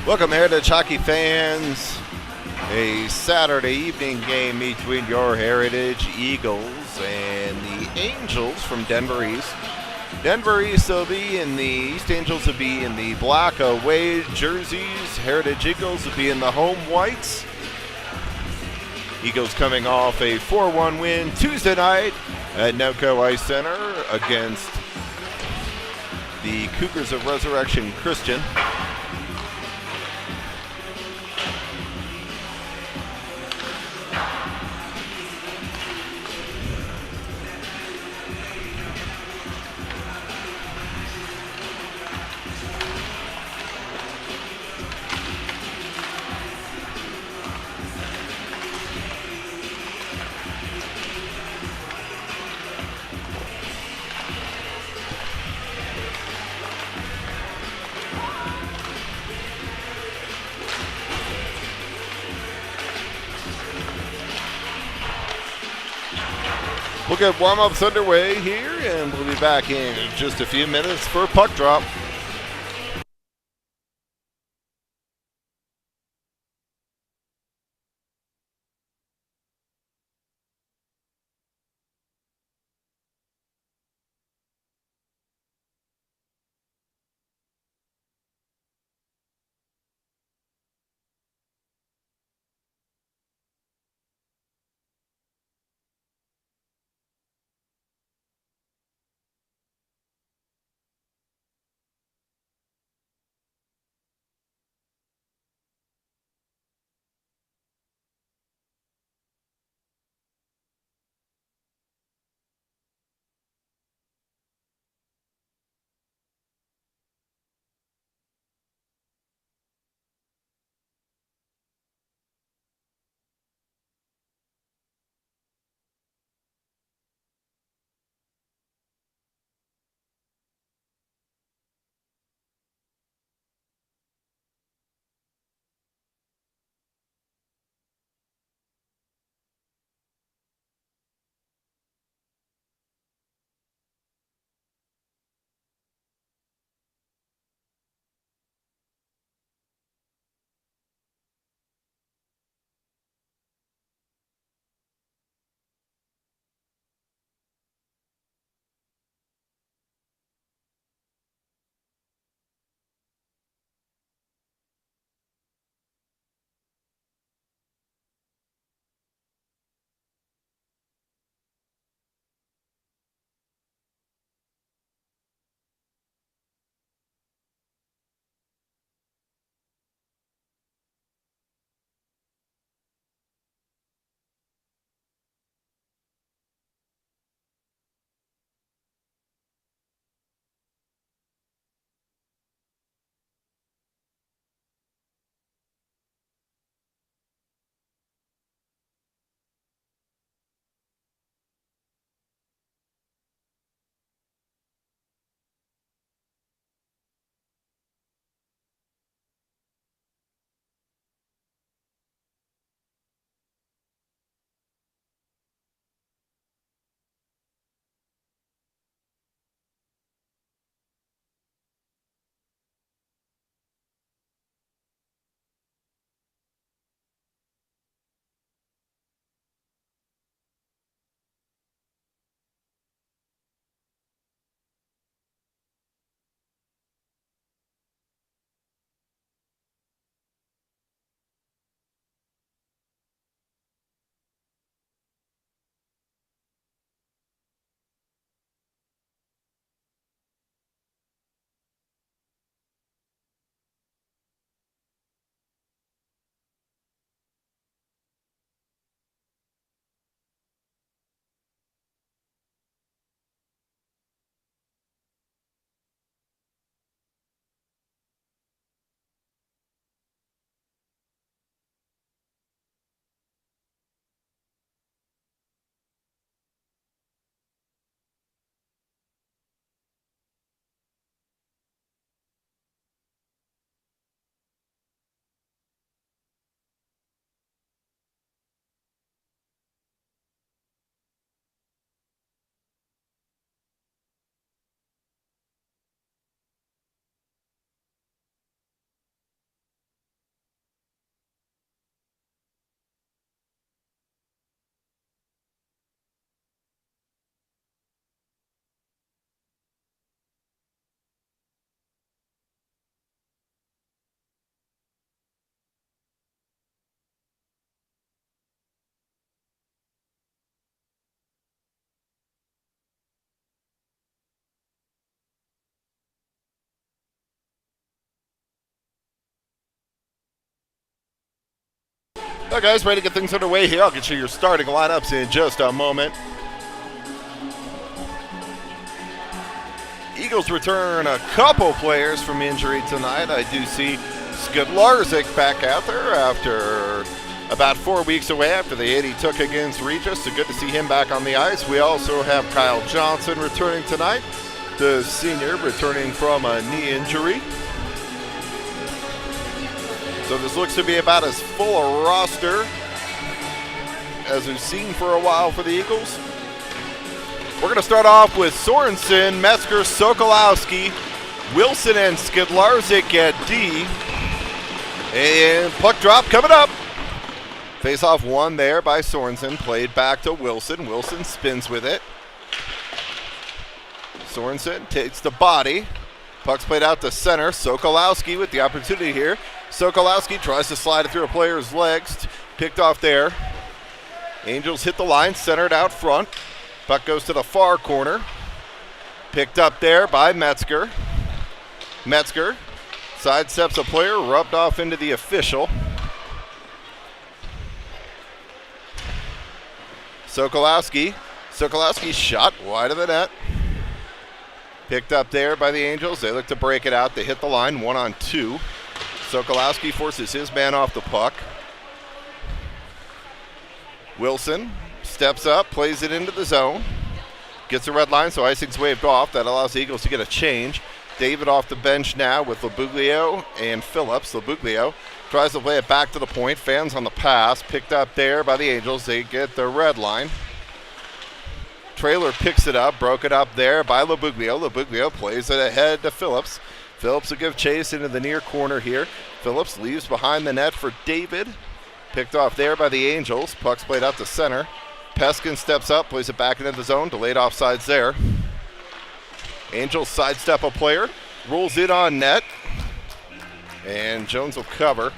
Welcome, Heritage Hockey fans. A Saturday evening game between your Heritage Eagles and the Angels from Denver East. Denver East will be in the East Angels will be in the black away jerseys. Heritage Eagles will be in the home whites. Eagles coming off a 4-1 win Tuesday night at Nelco Ice Center against the Cougars of Resurrection Christian. We'll get warm-ups underway here, and we'll be back in just a few minutes for puck drop. Now, guys, ready to get things underway here. I'll get you your starting lineups in just a moment. Eagles return a couple players from injury tonight. I do see Skidlarczyk back out there after about 4 weeks away after the hit he took against Regis. So good to see him back on the ice. We also have Kyle Johnson returning tonight, the senior returning from a knee injury. So this looks to be about as full a roster as we've seen for a while for the Eagles. We're going to start off with Sorensen, Metzger, Sokolowski, Wilson, and Skidlarczyk at D. And puck drop coming up. Face-off won there by Sorensen. Played back to Wilson. Wilson spins with it. Sorensen takes the body. Puck's played out to center. Sokolowski with the opportunity here. Sokolowski tries to slide it through a player's legs. Picked off there. Angels hit the line, centered out front. Puck goes to the far corner. Picked up there by Metzger. Metzger sidesteps a player, rubbed off into the official. Sokolowski. Sokolowski shot wide of the net. Picked up there by the Angels. They look to break it out. They hit the line 1-on-2. Sokolowski forces his man off the puck. Wilson steps up, plays it into the zone. Gets the red line, so icing's waved off. That allows the Eagles to get a change. David off the bench now with Labuglio and Phillips. Labuglio tries to play it back to the point. Fans on the pass. Picked up there by the Angels. They get the red line. Trailer picks it up. Broke it up there by Labuglio. Labuglio plays it ahead to Phillips. Phillips will give chase into the near corner here. Phillips leaves behind the net for David. Picked off there by the Angels. Puck's played out to center. Peskin steps up, plays it back into the zone. Delayed offsides there. Angels sidestep a player. Rolls it on net. And Jones will cover.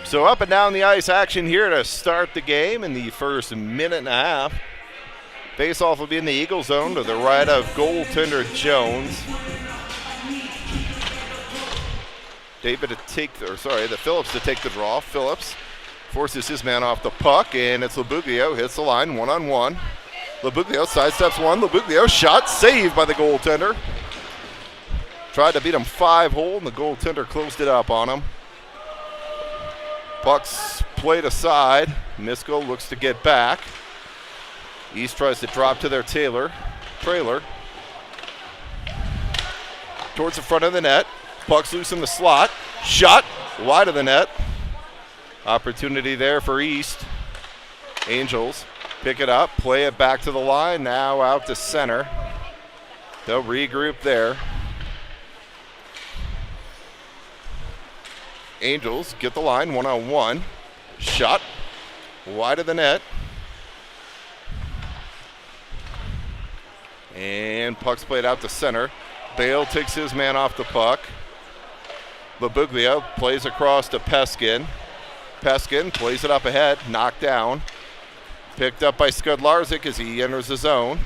So up and down the ice action here to start the game in the first minute and a half. Face-off will be in the Eagle zone to the right of goaltender Jones. The Phillips to take the draw. Phillips forces his man off the puck, and it's Labuglio. Hits the line 1-on-1. Labuglio sidesteps one. Labuglio shot saved by the goaltender. Tried to beat him 5-hole, and the goaltender closed it up on him. Puck's played aside. Miskell looks to get back. East tries to drop to their trailer. Towards the front of the net. Puck's loose in the slot. Shot wide of the net. Opportunity there for East. Angels pick it up, play it back to the line. Now out to center. They'll regroup there. Angels get the line 1-on-1. Shot wide of the net. And puck's played out to center. Bale takes his man off the puck. Labuglio plays across to Peskin. Peskin plays it up ahead, knocked down. Picked up by Skidlarczyk as he enters the zone.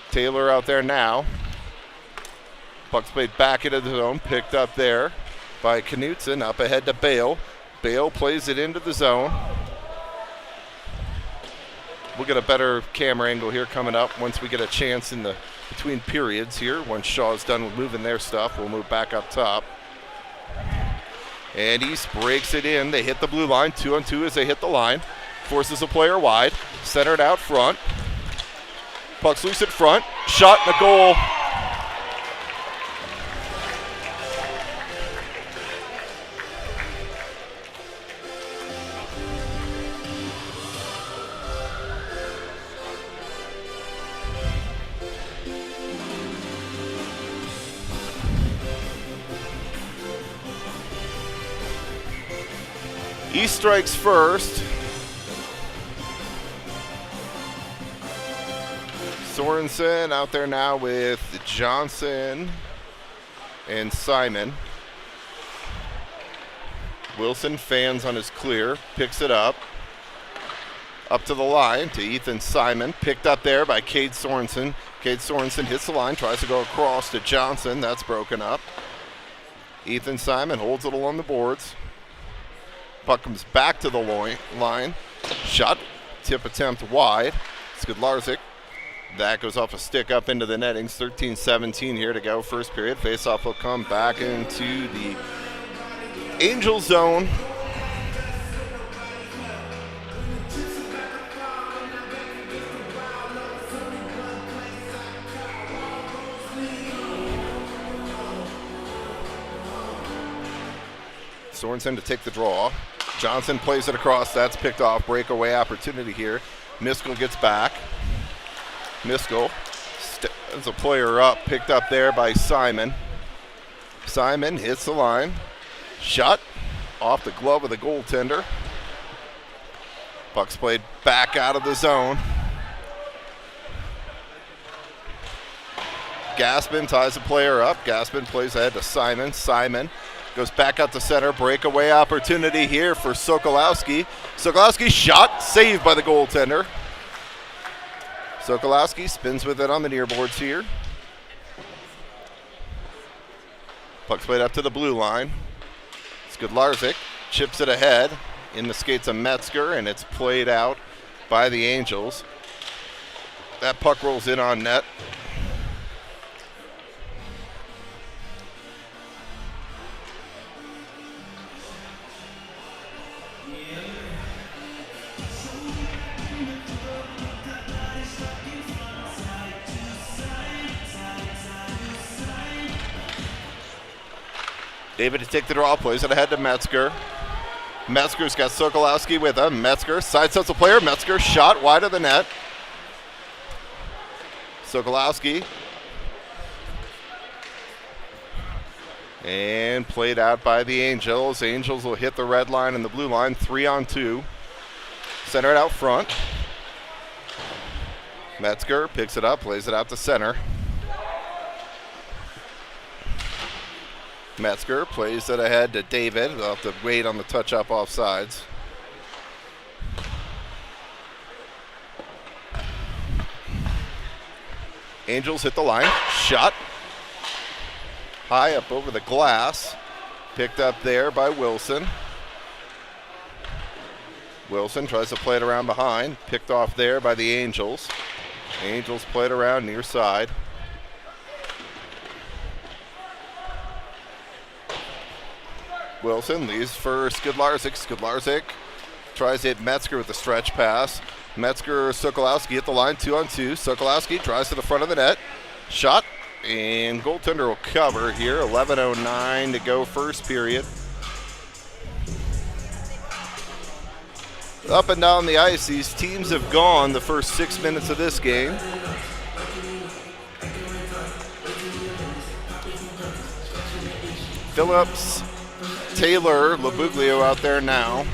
Taylor out there now. Puck's played back into the zone, picked up there by Knutson, up ahead to Bale. Bale plays it into the zone. We'll get a better camera angle here coming up once we get a chance in the between periods here. Once Shaw's done with moving their stuff, we'll move back up top. And East breaks it in. They hit the blue line, 2-on-2 as they hit the line. Forces a player wide, centered out front. Puck's loose in front, shot and a goal. East strikes first. Sorensen out there now with Johnson and Simon. Wilson fans on his clear, picks it up. Up to the line to Ethan Simon. Picked up there by Cade Sorensen. Cade Sorensen hits the line, tries to go across to Johnson. That's broken up. Ethan Simon holds it along the boards. Puck comes back to the line. Shot. Tip attempt wide. Skidlarczyk. That goes off a stick up into the nettings. 13-17 here to go. First period. Faceoff will come back into the Angel zone. Sorensen to take the draw. Johnson plays it across. That's picked off. Breakaway opportunity here. Miskell gets back. Miskell stands a player up. Picked up there by Simon. Simon hits the line. Shot off the glove of the goaltender. Puck's played back out of the zone. Gaspin ties a player up. Gaspin plays ahead to Simon. Simon goes back out to center. Breakaway opportunity here for Sokolowski. Sokolowski shot. Saved by the goaltender. Sokolowski spins with it on the near boards here. Puck's played up to the blue line. Skidlarczyk chips it ahead in the skates of Metzger, and it's played out by the Angels. That puck rolls in on net. David to take the draw, plays it ahead to Metzger. Metzger's got Sokolowski with him. Metzger sidesteps the player. Metzger shot wide of the net. Sokolowski. And played out by the Angels. Angels will hit the red line and the blue line, 3-on-2. Center it out front. Metzger picks it up, plays it out to center. Metzger plays it ahead to David. They'll have to wait on the touch-up offsides. Angels hit the line. Shot. High up over the glass. Picked up there by Wilson. Wilson tries to play it around behind. Picked off there by the Angels. Angels played around near side. Wilson leaves for Skidlarczyk. Skidlarczyk tries to hit Metzger with the stretch pass. Metzger, Sokolowski hit the line, 2-on-2. Sokolowski drives to the front of the net. Shot, and goaltender will cover here. 11:09 to go first period. Up and down the ice, these teams have gone the first 6 minutes of this game. Phillips, Taylor, Labuglio out there now.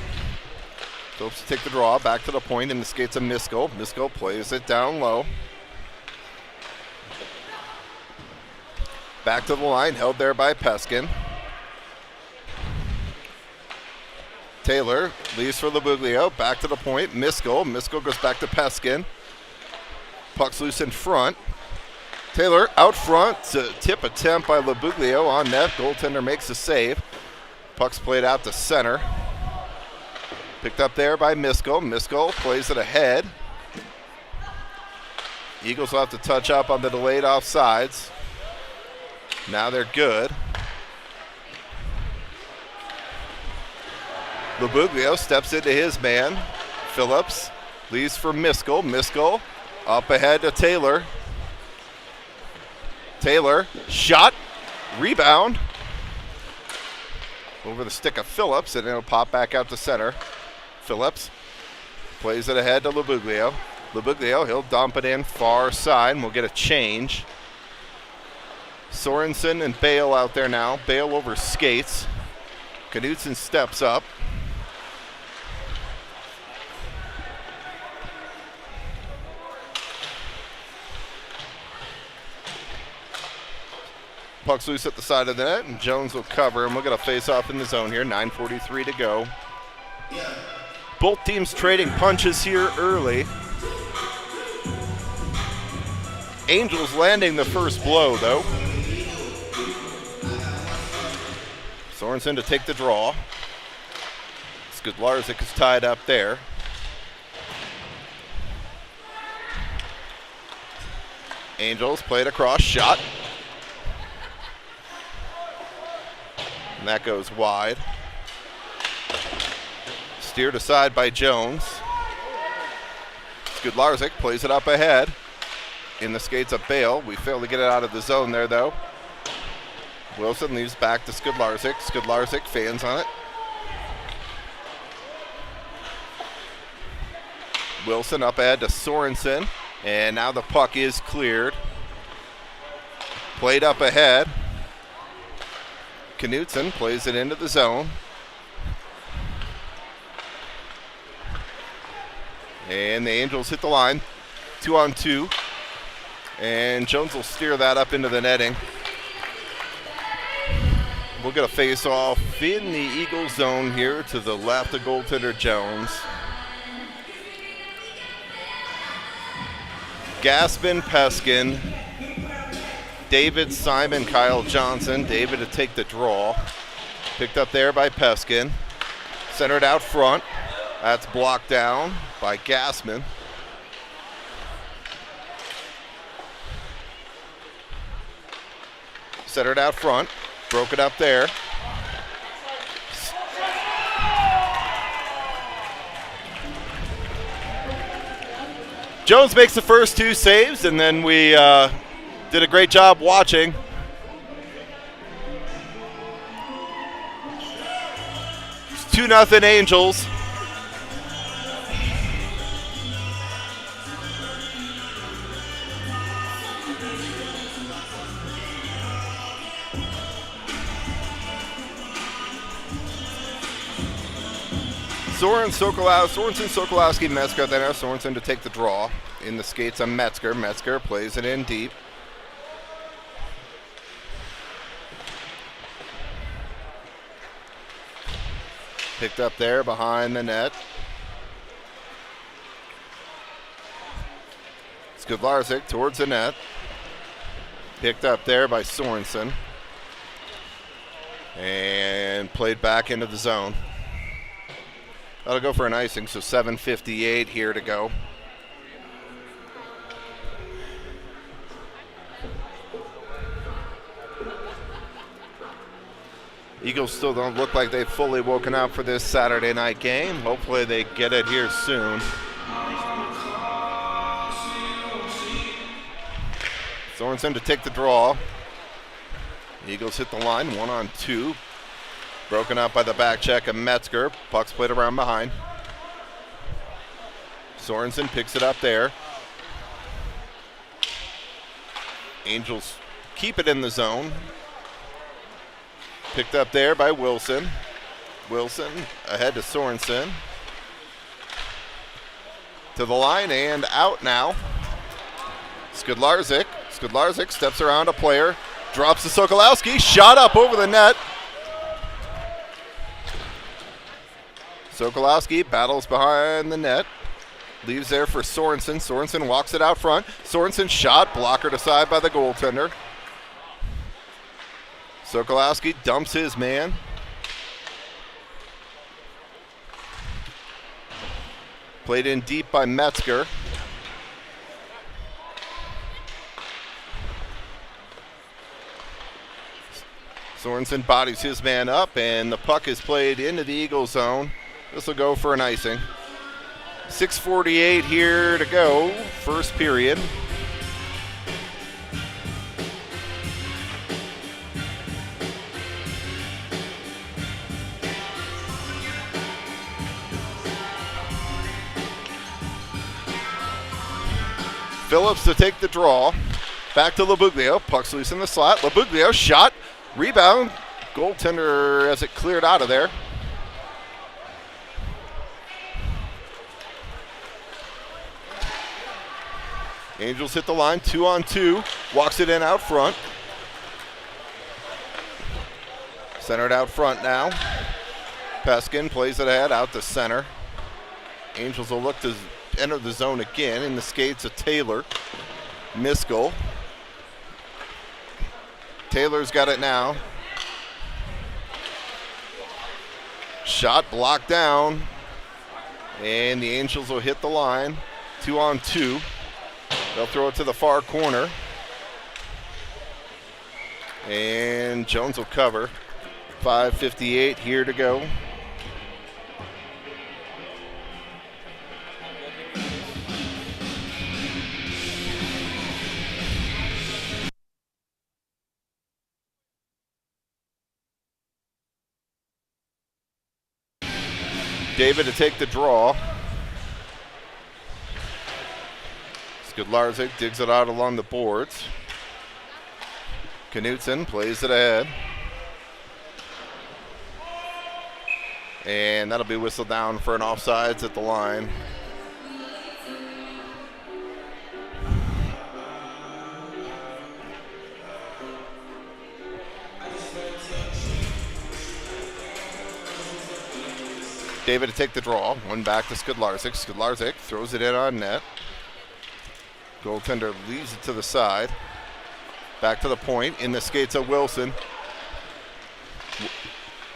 Phillips to take the draw, back to the point in the skates of Miskell. Miskell plays it down low. Back to the line, held there by Peskin. Taylor leaves for Labuglio, back to the point, Miskell. Miskell goes back to Peskin. Puck's loose in front. Taylor out front, to tip attempt by Labuglio on net. Goaltender makes the save. Puck's played out to center. Picked up there by Miskell. Miskell plays it ahead. Eagles will have to touch up on the delayed offsides. Now they're good. Labuglio steps into his man. Phillips leaves for Miskell. Miskell up ahead to Taylor. Taylor, shot, rebound. Over the stick of Phillips, and it'll pop back out to center. Phillips plays it ahead to Labuglio. Labuglio, he'll dump it in far side, and we'll get a change. Sorensen and Bale out there now. Bale over skates. Knutson steps up. Puck's loose at the side of the net, and Jones will cover, and we'll get a face-off in the zone here. 9:43 to go. Both teams trading punches here early. Angels landing the first blow, though. Sorensen to take the draw. Skudlarczyk is tied up there. Angels played across, shot. And that goes wide. Steered aside by Jones. Skudlarczyk plays it up ahead. In the skates of Bale. We fail to get it out of the zone there, though. Wilson leaves back to Skudlarczyk. Skudlarczyk fans on it. Wilson up ahead to Sorensen. And now the puck is cleared. Played up ahead. Knutson plays it into the zone. And the Angels hit the line. 2-on-2. And Jones will steer that up into the netting. We'll get a face-off in the Eagle zone here to the left of goaltender Jones. Gaspin, Peskin, David, Simon, Kyle Johnson. David to take the draw. Picked up there by Peskin. Centered out front. That's blocked down by Gaspin. Centered out front. Broke it up there. Jones makes the first two saves, and then we did a great job watching. It's 2-0 Angels. Sorensen, Sokolowski, Metzger. Then Sorensen to take the draw. In the skates of Metzger. Metzger plays it in deep. Picked up there behind the net. Skudlarczyk towards the net. Picked up there by Sorensen. And played back into the zone. That'll go for an icing, so 7:58 here to go. Eagles still don't look like they've fully woken up for this Saturday night game. Hopefully they get it here soon. Sorensen to take the draw. Eagles hit the line, 1-on-2. Broken up by the back check of Metzger. Puck's played around behind. Sorensen picks it up there. Angels keep it in the zone. Picked up there by Wilson. Wilson ahead to Sorensen. To the line and out now. Skudlarczyk. Skudlarczyk steps around a player. Drops to Sokolowski. Shot up over the net. Sokolowski battles behind the net. Leaves there for Sorensen. Sorensen walks it out front. Sorensen shot. Blockered aside by the goaltender. Sokolowski dumps his man. Played in deep by Metzger. Sorensen bodies his man up, and the puck is played into the Eagle zone. This will go for an icing. 6:48 here to go, first period. Phillips to take the draw. Back to Labuglio. Puck's loose in the slot. Labuglio shot. Rebound. Goaltender as it cleared out of there. Angels hit the line, 2-on-2. Walks it in out front. Centered out front now. Peskin plays it ahead out to center. Angels will look to enter the zone again. In the skates of Taylor. Miskell. Taylor's got it now. Shot blocked down. And the Angels will hit the line. 2-on-2. They'll throw it to the far corner. And Jones will cover. 5:58 here to go. David to take the draw. Skudlarczyk digs it out along the boards. Knutson plays it ahead. And that'll be whistled down for an offsides at the line. David to take the draw. One back to Skudlarczyk. Skudlarczyk throws it in on net. Goaltender leaves it to the side. Back to the point. In the skates of Wilson.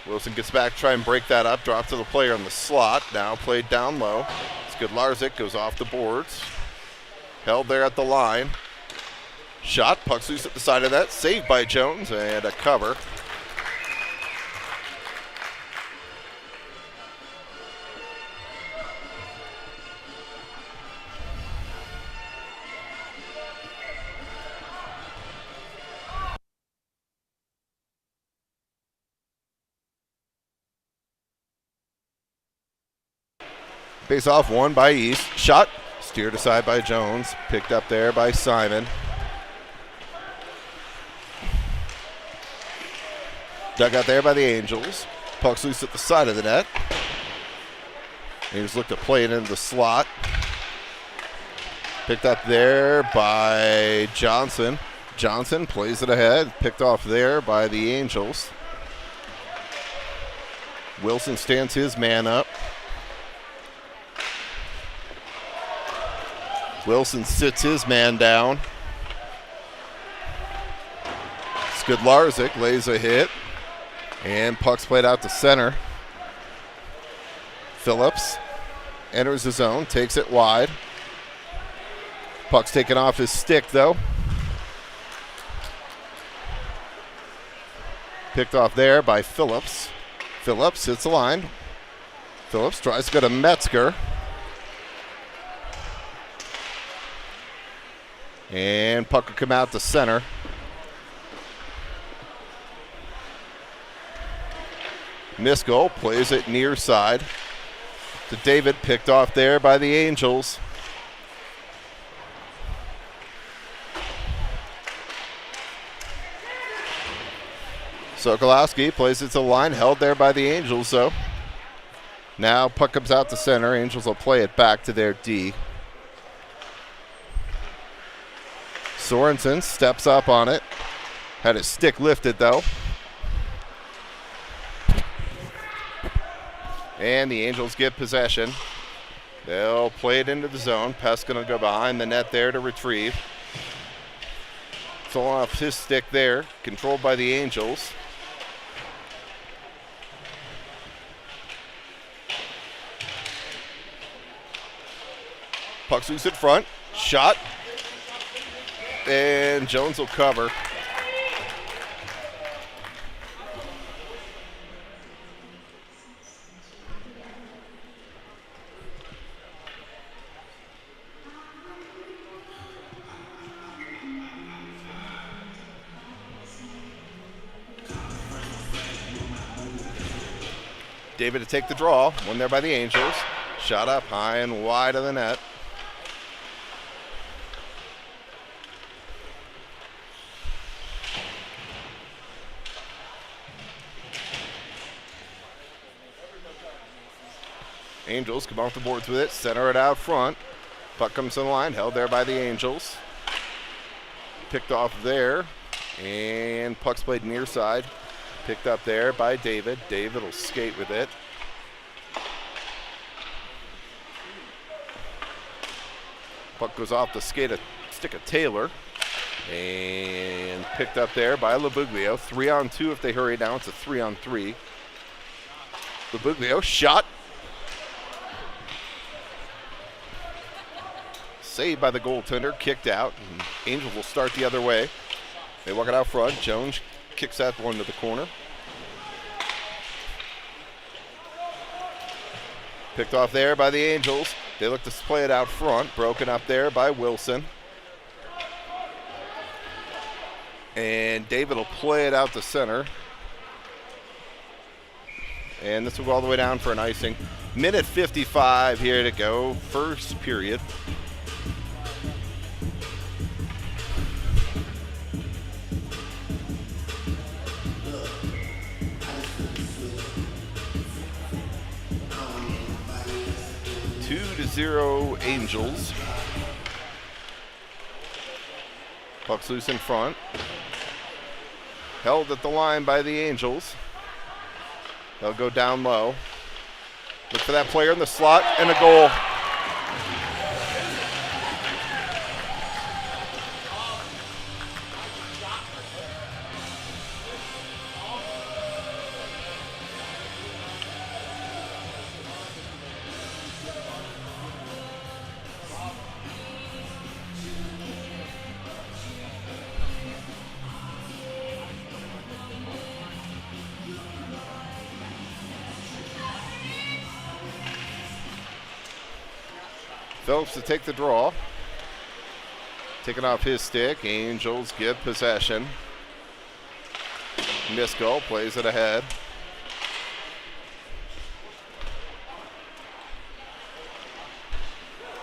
Wilson gets back, try and break that up. Drop to the player in the slot. Now played down low. Skudlarczyk goes off the boards. Held there at the line. Shot. Puck's loose at the side of that. Saved by Jones and a cover. Face off won by East. Shot steered aside by Jones. Picked up there by Simon. Dug out there by the Angels. Puck's loose at the side of the net. Angels look to play it into the slot. Picked up there by Johnson. Johnson plays it ahead. Picked off there by the Angels. Wilson stands his man up. Wilson sits his man down. Skudlarczyk lays a hit. And puck's played out to center. Phillips enters the zone, takes it wide. Puck's taken off his stick, though. Picked off there by Phillips. Phillips hits the line. Phillips tries to go to Metzger. And puck will come out to center. Miskell plays it near side to David, picked off there by the Angels. Sokolowski plays it to the line, held there by the Angels, though. Now puck comes out to center. Angels will play it back to their D. Sorensen steps up on it. Had his stick lifted, though. And the Angels get possession. They'll play it into the zone. Pest going to go behind the net there to retrieve. Thrown off his stick there. Controlled by the Angels. Puck's loose in front. Shot. And Jones will cover. David to take the draw. One there by the Angels. Shot up high and wide of the net. Angels come off the boards with it, center it out front. Puck comes to the line, held there by the Angels. Picked off there, and puck's played near side. Picked up there by David. David will skate with it. Puck goes off the stick of Taylor. And picked up there by Labuglio. 3-on-2 if they hurry now. It's a 3-on-3. Labuglio shot. Saved by the goaltender. Kicked out. And Angels will start the other way. They walk it out front. Jones kicks that one to the corner. Picked off there by the Angels. They look to play it out front. Broken up there by Wilson. And David will play it out to center. And this will go all the way down for an icing. Minute 55 here to go. First period. Two to 0 Angels. Puck's loose in front. Held at the line by the Angels. They'll go down low. Look for that player in the slot and a goal. Phillips to take the draw. Taking off his stick. Angels get possession. Misko plays it ahead.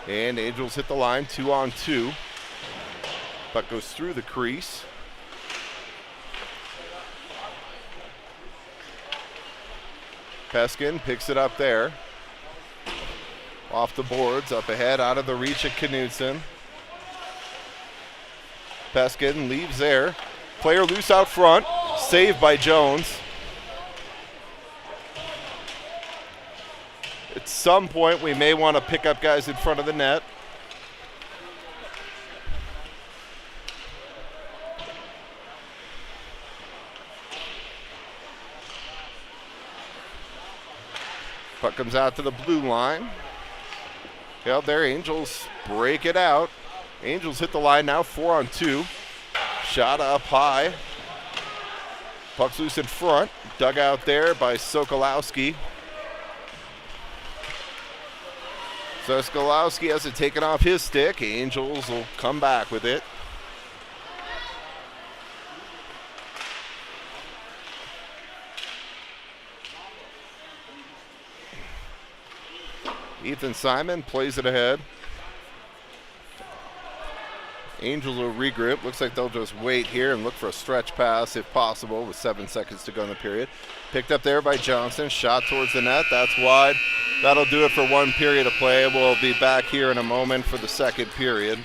And Angels hit the line, 2-on-2. Puck goes through the crease. Peskin picks it up there. Off the boards, up ahead, out of the reach of Knudsen. Peskin leaves there. Player loose out front. Saved by Jones. At some point, we may want to pick up guys in front of the net. Puck comes out to the blue line. Held there, Angels break it out. Angels hit the line now, 4-on-2. Shot up high. Puck's loose in front. Dug out there by Sokolowski. Sokolowski has it taken off his stick. Angels will come back with it. Ethan Simon plays it ahead. Angels will regroup. Looks like they'll just wait here and look for a stretch pass if possible with 7 seconds to go in the period. Picked up there by Johnson. Shot towards the net. That's wide. That'll do it for one period of play. We'll be back here in a moment for the second period.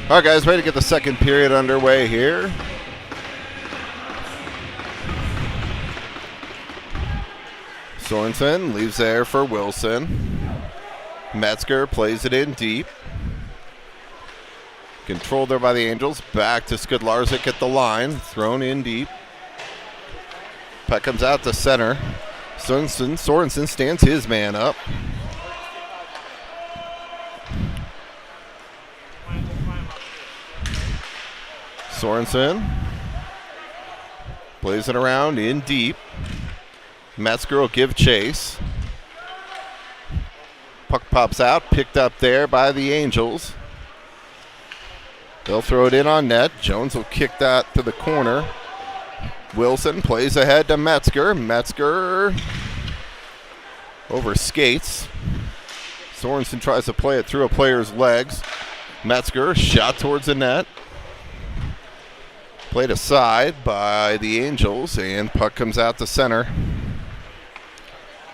All right, guys, ready to get the second period underway here. Sorensen leaves there for Wilson. Metzger plays it in deep. Controlled there by the Angels. Back to Skudlarczyk at the line. Thrown in deep. Puck comes out to center. Sorensen stands his man up. Sorensen plays it around in deep. Metzger will give chase. Puck pops out, picked up there by the Angels. They'll throw it in on net. Jones will kick that to the corner. Wilson plays ahead to Metzger. Metzger over skates. Sorensen tries to play it through a player's legs. Metzger shot towards the net. Played aside by the Angels, and puck comes out to center.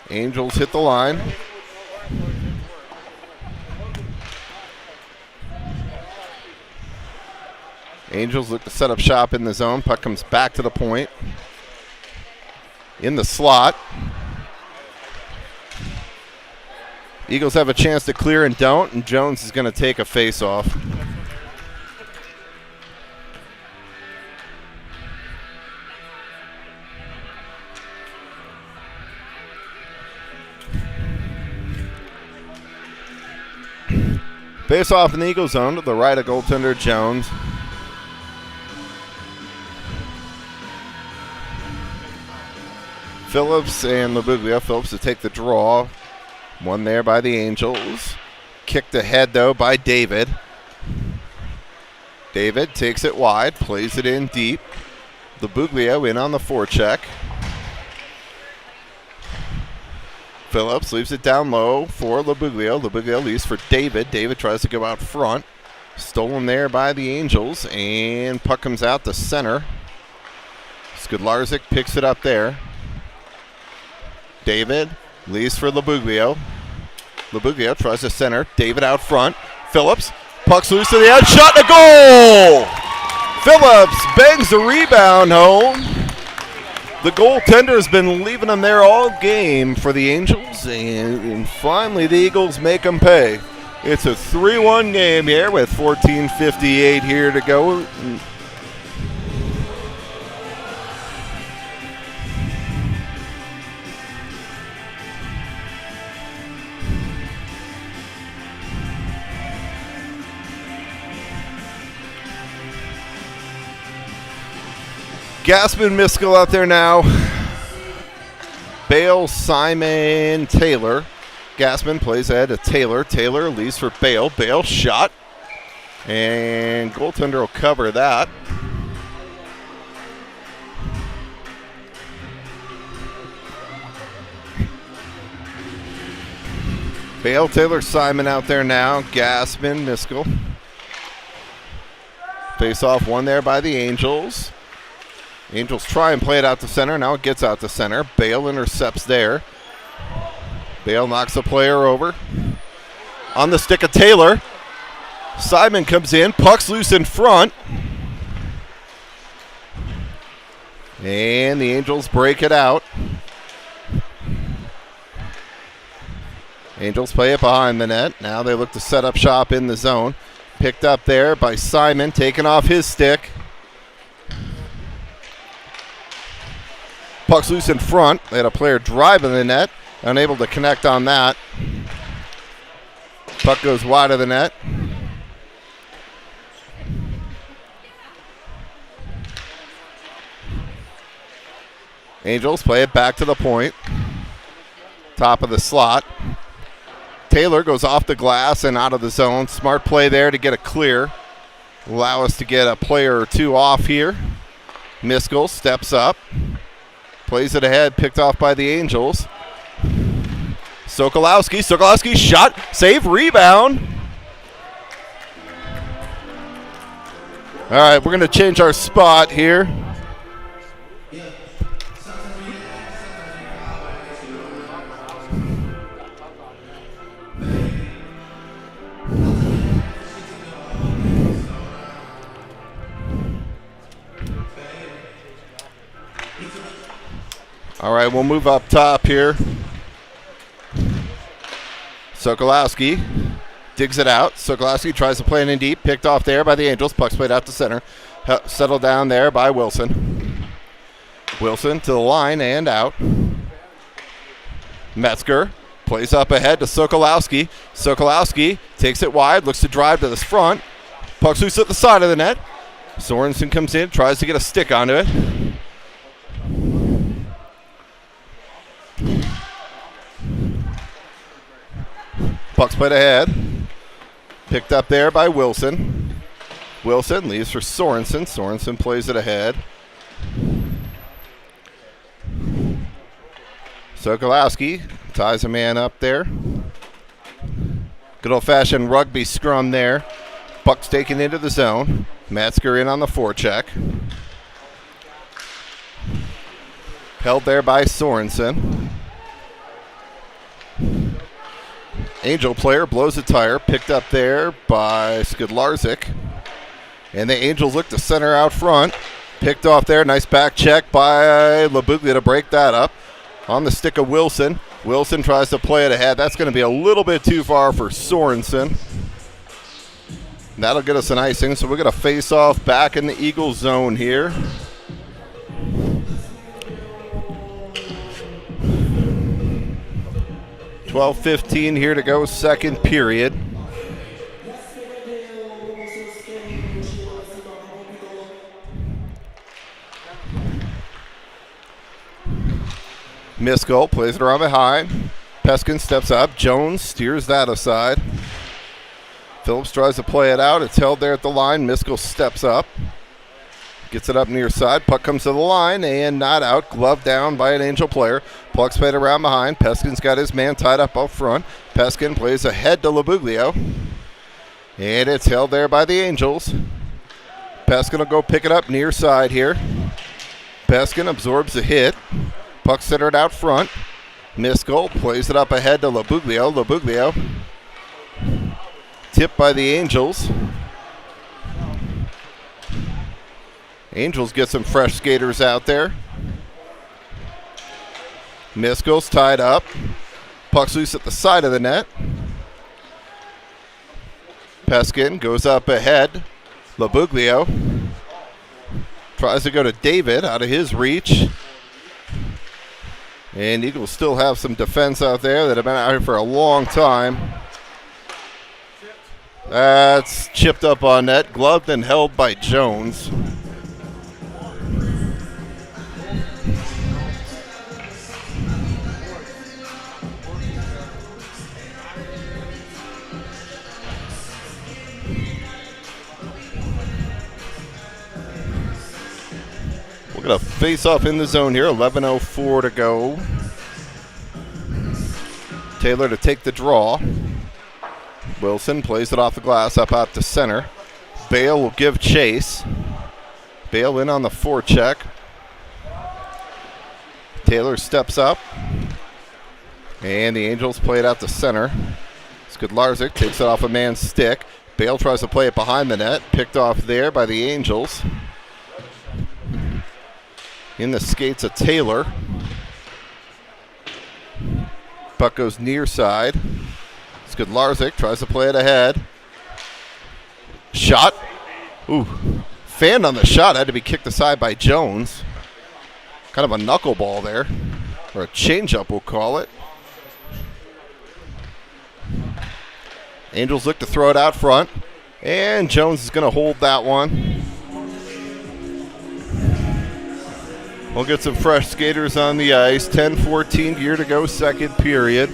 Angels hit the line. Angels look to set up shop in the zone. Puck comes back to the point. In the slot. Eagles have a chance to clear and don't, and Jones is going to take a face-off. Face off in the Eagle zone to the right of goaltender Jones. Phillips and LaBuglia. Phillips to take the draw. One there by the Angels. Kicked ahead, though, by David. David takes it wide, plays it in deep. LaBuglia in on the forecheck. Phillips leaves it down low for LaBuglia. LaBuglia leaves for David. David tries to go out front. Stolen there by the Angels, and puck comes out to center. Skudlarczyk picks it up there. David leaves for LaBuglia. LaBuglia tries to center. David out front. Phillips, puck's loose to the edge. Shot and a goal! Phillips bangs the rebound home. The goaltender has been leaving them there all game for the Angels, and finally the Eagles make them pay. It's a 3-1 game here with 14:58 here to go. Gaspin, Miskell out there now. Bale, Simon, Taylor. Gaspin plays ahead to Taylor. Taylor leaves for Bale. Bale shot. And goaltender will cover that. Bale, Taylor, Simon out there now. Gaspin, Miskell. Face off one there by the Angels. Angels try and play it out to center. Now it gets out to center. Bale intercepts there. Bale knocks a player over. On the stick of Taylor. Simon comes in. Puck's loose in front. And the Angels break it out. Angels play it behind the net. Now they look to set up shop in the zone. Picked up there by Simon. Taken off his stick. Puck's loose in front. They had a player driving the net. Unable to connect on that. Puck goes wide of the net. Angels play it back to the point. Top of the slot. Taylor goes off the glass and out of the zone. Smart play there to get a clear. Allow us to get a player or two off here. Miskell steps up. Plays it ahead, picked off by the Angels. Sokolowski shot, save, rebound. All right, we're going to change our spot here. All right, we'll move up top here. Sokolowski digs it out. Sokolowski tries to play it in deep. Picked off there by the Angels. Puck's played out to center. Settled down there by Wilson. Wilson to the line and out. Metzger plays up ahead to Sokolowski. Sokolowski takes it wide, looks to drive to this front. Puck's loose at the side of the net. Sorensen comes in, tries to get a stick onto it. Puck's played ahead. Picked up there by Wilson. Wilson leaves for Sorensen. Sorensen plays it ahead. Sokolowski ties a man up there. Good old-fashioned rugby scrum there. Puck's taken into the zone. Metzger in on the forecheck. Held there by Sorensen. Angel player blows a tire. Picked up there by Skidlarczyk. And the Angels look to center out front. Picked off there. Nice back check by LaBuglia to break that up. On the stick of Wilson. Wilson tries to play it ahead. That's going to be a little bit too far for Sorensen. That'll get us an icing. So we're going to face off back in the Eagles zone here. $12:15 here to go, second period. Miskell plays it around behind. Peskin steps up. Jones steers that aside. Phillips tries to play it out. It's held there at the line. Miskell steps up. Gets it up near side. Puck comes to the line and not out. Glove down by an Angel player. Puck's played around behind. Peskin's got his man tied up front. Peskin plays ahead to LaBuglio. And it's held there by the Angels. Peskin will go pick it up near side here. Peskin absorbs the hit. Puck centered out front. Miskell plays it up ahead to LaBuglio. LaBuglio tipped by the Angels. Angels get some fresh skaters out there. Miskell's tied up. Puck's loose at the side of the net. Peskin goes up ahead. LaBuglio tries to go to David out of his reach. And Eagles still have some defense out there that have been out here for a long time. That's chipped up on net. Gloved and held by Jones. We're going to face off in the zone here. 11:04 to go. Taylor to take the draw. Wilson plays it off the glass up out to center. Bale will give chase. Bale in on the forecheck. Taylor steps up. And the Angels play it out to center. Skidlarczyk takes it off a man's stick. Bale tries to play it behind the net. Picked off there by the Angels. In the skates of Taylor. Puck goes near side. Skidlarczyk tries to play it ahead. Shot. Ooh. Fanned on the shot. Had to be kicked aside by Jones. Kind of a knuckleball there. Or a changeup, we'll call it. Angels look to throw it out front. And Jones is going to hold that one. We'll get some fresh skaters on the ice. 10:14 here to go, second period.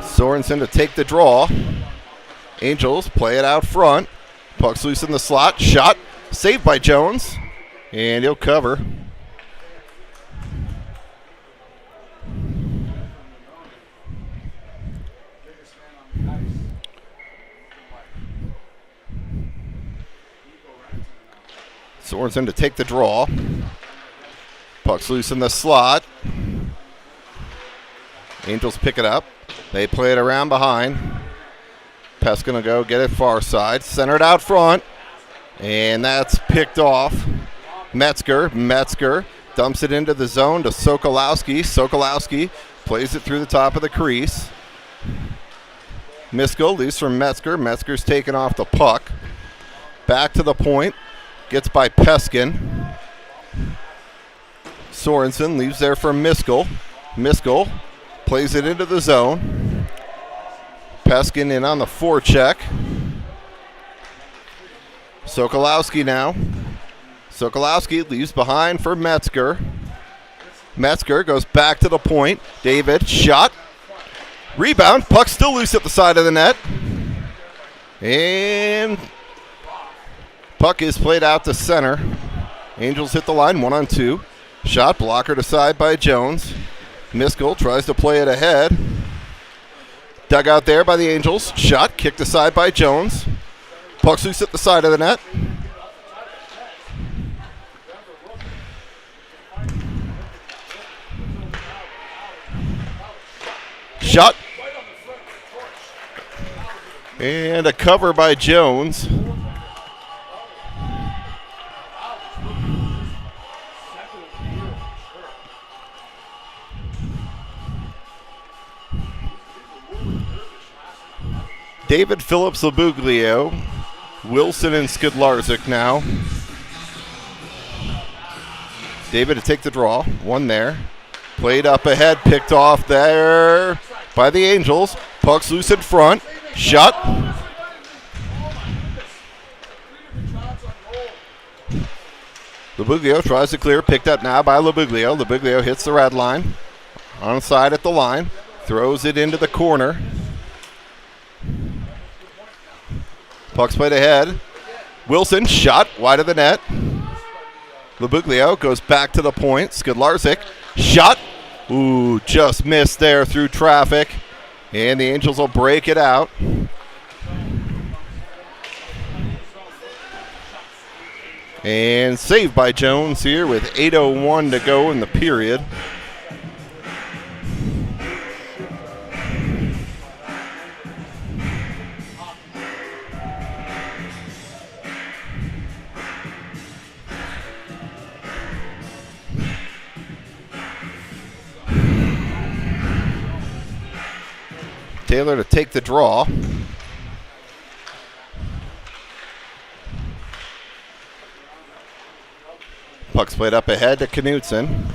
Sorensen to take the draw. Angels play it out front. Puck's loose in the slot. Shot. Saved by Jones. And he'll cover. Sorensen to take the draw. Puck's loose in the slot. Angels pick it up. They play it around behind. Pest going to go get it far side. Centered out front. And that's picked off. Metzger dumps it into the zone to Sokolowski. Sokolowski plays it through the top of the crease. Miskell leaves from Metzger. Metzger's taken off the puck. Back to the point. Gets by Peskin. Sorensen leaves there for Miskell. Miskell plays it into the zone. Peskin in on the forecheck. Sokolowski now. Sokolowski leaves behind for Metzger. Metzger goes back to the point. David, shot. Rebound. Puck still loose at the side of the net. And puck is played out to center. Angels hit the line 1-on-2. Shot blocker to side by Jones. Miskell tries to play it ahead. Dug out there by the Angels. Shot kicked aside by Jones. Puck's loose at the side of the net. Shot. And a cover by Jones. David Phillips Labuglio. Wilson and Skidlarczyk now. David to take the draw. One there. Played up ahead. Picked off there by the Angels. Puck's loose in front. Shot. Labuglio tries to clear. Picked up now by Labuglio. Labuglio hits the red line. Onside at the line. Throws it into the corner. Puck's played ahead. Wilson shot wide of the net. Labuglio goes back to the point. Skidlarczyk shot. Ooh, just missed there through traffic. And the Angels will break it out. And saved by Jones here with 8:01 to go in the period. Taylor to take the draw. Puck's played up ahead to Knutson.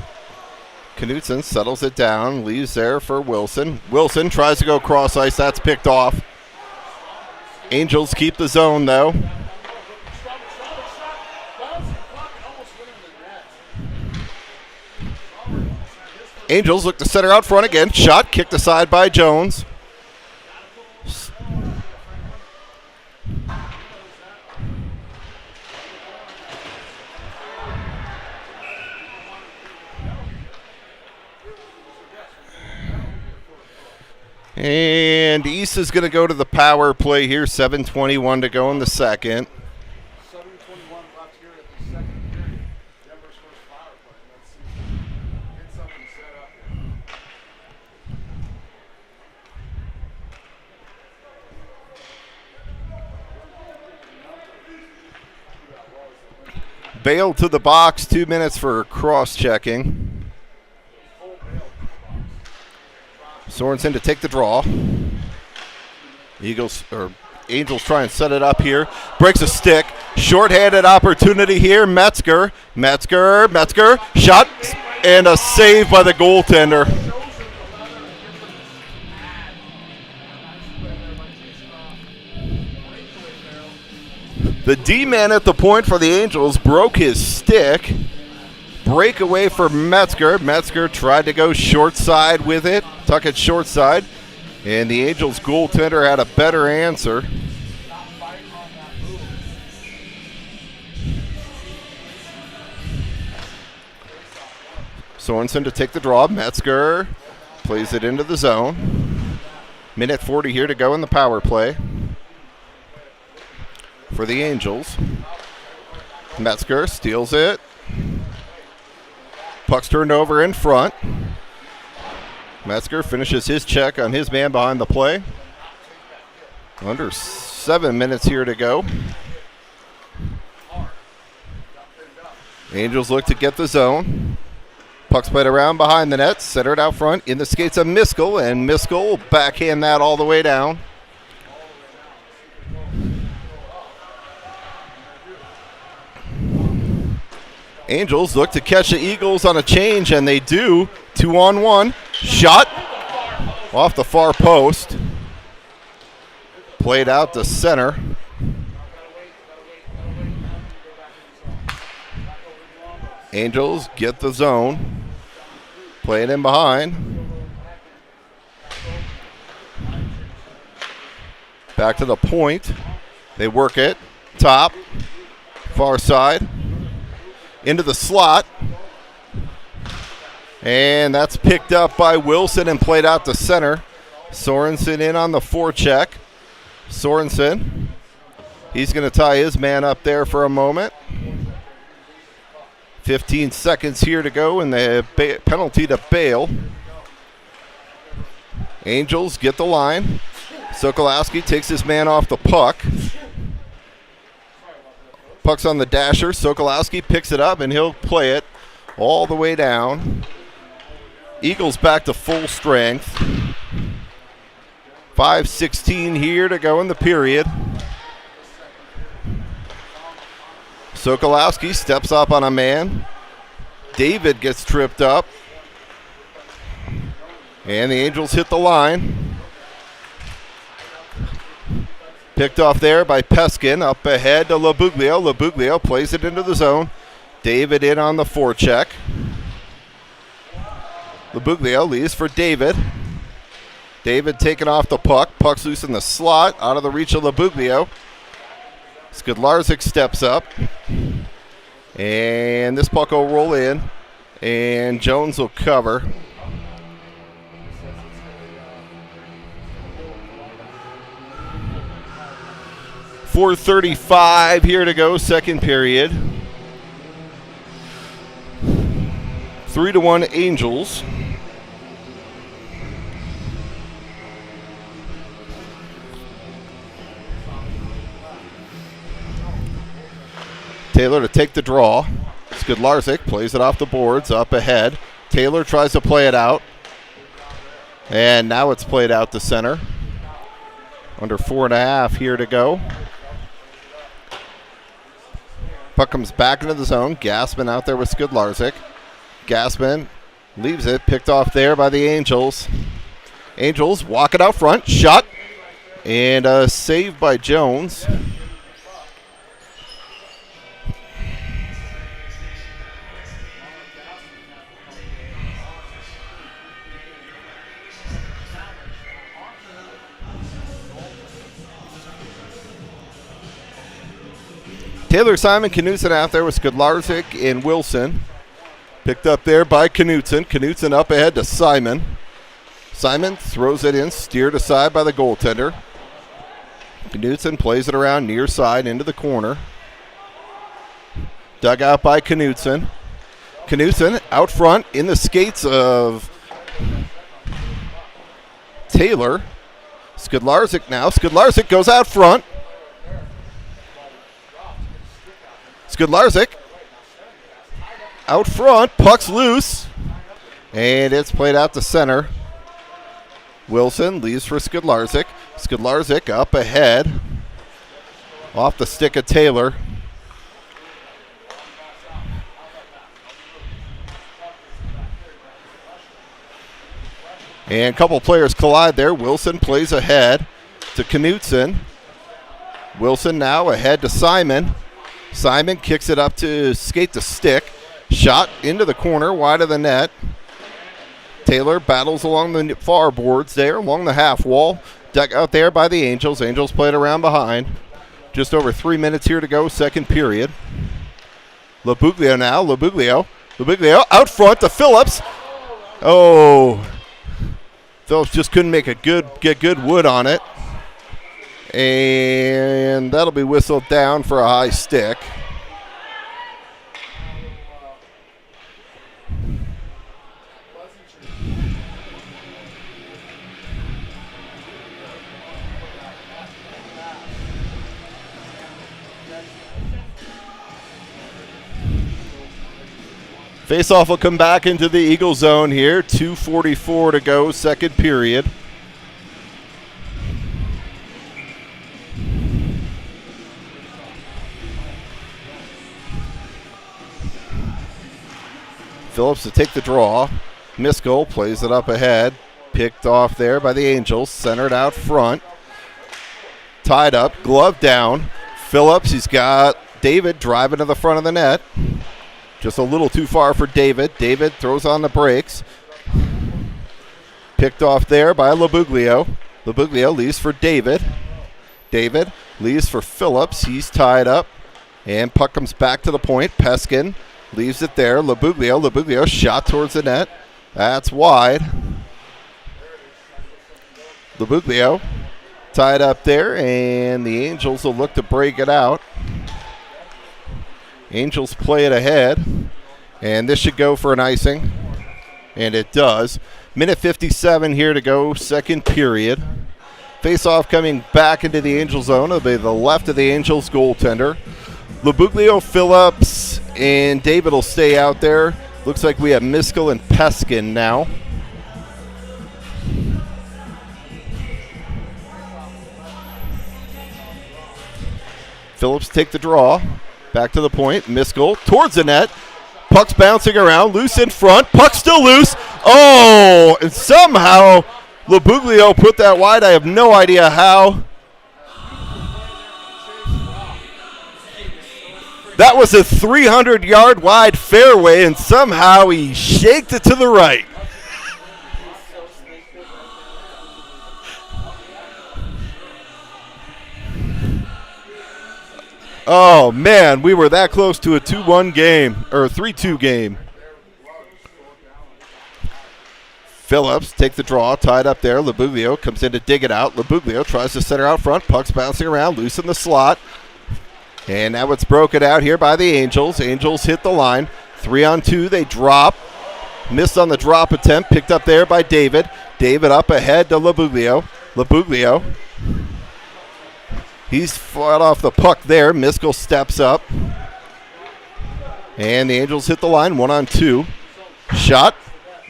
Knutson settles it down, leaves there for Wilson. Wilson tries to go cross ice, that's picked off. Angels keep the zone though. Angels look to center out front again. Shot kicked aside by Jones. And East is going to go to the power play here. 7:21 to go in the second. 7:21 left here at the second period. Denver's first power play. Let's see if we can get something set up here. Bale to the box, 2 minutes for cross-checking. Sorensen to take the draw. Angels try and set it up here. Breaks a stick. Short-handed opportunity here. Metzger. Shot. And a save by the goaltender. The D-man at the point for the Angels broke his stick. Breakaway for Metzger. Metzger tried to go short side with it. Tuck it short side. And the Angels goaltender had a better answer. Sorensen to take the draw. Metzger plays it into the zone. Minute 40 here to go in the power play for the Angels. Metzger steals it. Puck's turned over in front. Metzger finishes his check on his man behind the play. Under 7 minutes here to go. Angels look to get the zone. Puck's played around behind the net, centered out front. In the skates of Miskell, and Miskell will backhand that all the way down. Angels look to catch the Eagles on a change, and they do. 2-on-1. Shot off the far post. Played out to center. Angels get the zone. Play it in behind. Back to the point. They work it. Top. Far side. Into the slot. And that's picked up by Wilson and played out to center. Sorensen in on the forecheck. Sorensen. He's going to tie his man up there for a moment. 15 seconds here to go, and the penalty to Bale. Angels get the line. Sokolowski takes his man off the puck. Puck's on the dasher. Sokolowski picks it up, and he'll play it all the way down. Eagles back to full strength. 5:16 here to go in the period. Sokolowski steps up on a man. David gets tripped up. And the Angels hit the line. Picked off there by Peskin. Up ahead to Labuglio. Labuglio plays it into the zone. David in on the forecheck. Labuglio leaves for David. David taking off the puck. Puck's loose in the slot. Out of the reach of Labuglio. Skidlarczyk steps up, and this puck will roll in, and Jones will cover. .435 here to go, second period. 3-1 Angels. Taylor to take the draw. Skidlarczyk plays it off the boards, up ahead. Taylor tries to play it out. And now it's played out to center. Under 4.5 here to go. Puck comes back into the zone. Gassman out there with Skidlarczyk. Gassman leaves it, picked off there by the Angels. Angels walk it out front. Shot. And a save by Jones. Taylor, Simon, Knutson out there with Skidlarczyk and Wilson. Picked up there by Knutson. Knutson up ahead to Simon. Simon throws it in, steered aside by the goaltender. Knutson plays it around near side into the corner. Dug out by Knutson. Knutson out front in the skates of Taylor. Skidlarczyk now. Skidlarczyk goes out front. Skidlarczyk out front, puck's loose, and it's played out to center. Wilson leaves for Skidlarczyk. Skidlarczyk up ahead, off the stick of Taylor. And a couple players collide there. Wilson plays ahead to Knutson. Wilson now ahead to Simon. Simon kicks it up to skate to stick. Shot into the corner, wide of the net. Taylor battles along the far boards there, along the half wall. Dug out there by the Angels. Angels played around behind. Just over 3 minutes here to go, second period. Labuglio now. Labuglio out front to Phillips. Oh, Phillips just couldn't get good wood on it. And that'll be whistled down for a high stick. Face-off will come back into the Eagle zone here. 2:44 to go, second period. Phillips to take the draw. Miskell plays it up ahead. Picked off there by the Angels. Centered out front. Tied up. Glove down. Phillips, he's got David driving to the front of the net. Just a little too far for David. David throws on the brakes. Picked off there by Labuglio. Labuglio leaves for David. David leaves for Phillips. He's tied up. And puck comes back to the point. Peskin leaves it there. Labuglio shot towards the net. That's wide. Labuglio tied up there, and the Angels will look to break it out. Angels play it ahead, and this should go for an icing, and it does. Minute 57 here to go, second period. Face-off coming back into the Angel zone. It'll be the left of the Angels goaltender. Labuglio, Phillips, and David will stay out there. Looks like we have Miskell and Peskin now. Phillips take the draw. Back to the point. Miskell towards the net. Puck's bouncing around. Loose in front. Puck still loose. Oh, and somehow Labuglio put that wide. I have no idea how. That was a 300-yard wide fairway, and somehow he shaked it to the right. Oh, man, we were that close to a 2-1 game, or a 3-2 game. Phillips take the draw, tied up there. Labuglio comes in to dig it out. Labuglio tries to center out front. Puck's bouncing around, loose in the slot. And now it's broken out here by the Angels. Angels hit the line. 3-on-2, they drop. Missed on the drop attempt, picked up there by David. David up ahead to Labuglio. Labuglio. He's fought off the puck there. Miskell steps up. And the Angels hit the line, 1-on-2. Shot.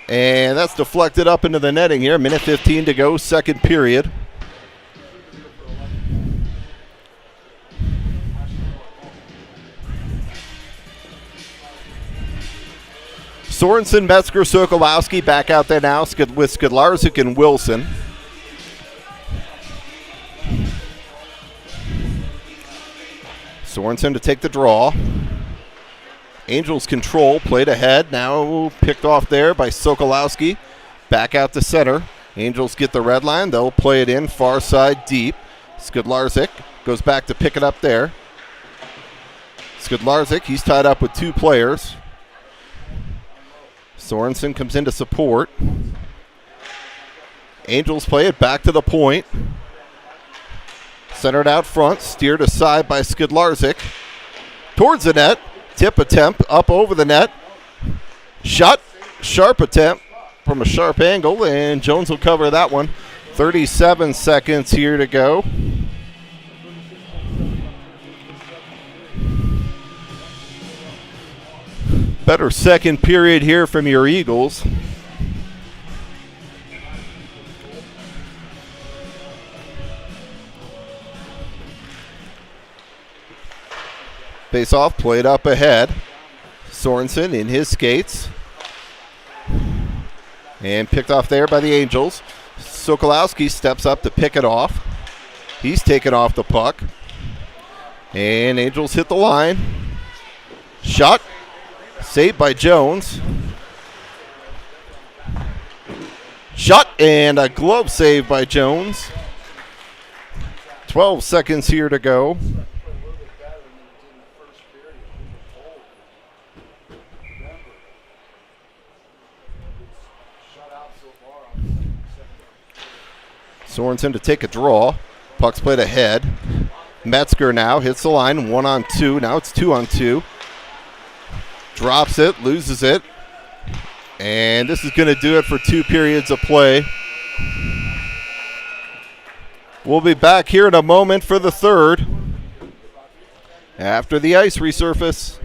And that's deflected up into the netting here. Minute 15 to go, second period. Sorensen, Metzger, Sokolowski back out there now with Skidlarczyk and Wilson. Sorensen to take the draw. Angels control, played ahead, now picked off there by Sokolowski. Back out to center. Angels get the red line, they'll play it in, far side deep. Skidlarczyk goes back to pick it up there. Skidlarczyk, he's tied up with two players. Sorensen comes in to support. Angels play it back to the point. Centered out front, steered aside by Skidlarczyk. Towards the net, tip attempt up over the net. Shot, sharp attempt from a sharp angle, and Jones will cover that one. 37 seconds here to go. Better second period here from your Eagles. Face-off played up ahead. Sorensen in his skates. And picked off there by the Angels. Sokolowski steps up to pick it off. He's taken off the puck. And Angels hit the line. Shot. Saved by Jones. Shot and a glove save by Jones. 12 seconds here to go. Sorensen to take a draw. Puck's played ahead. Metzger now hits the line, 1-on-2. Now it's 2-on-2. Drops it, loses it. And this is going to do it for 2 periods of play. We'll be back here in a moment for the third. after the ice resurface.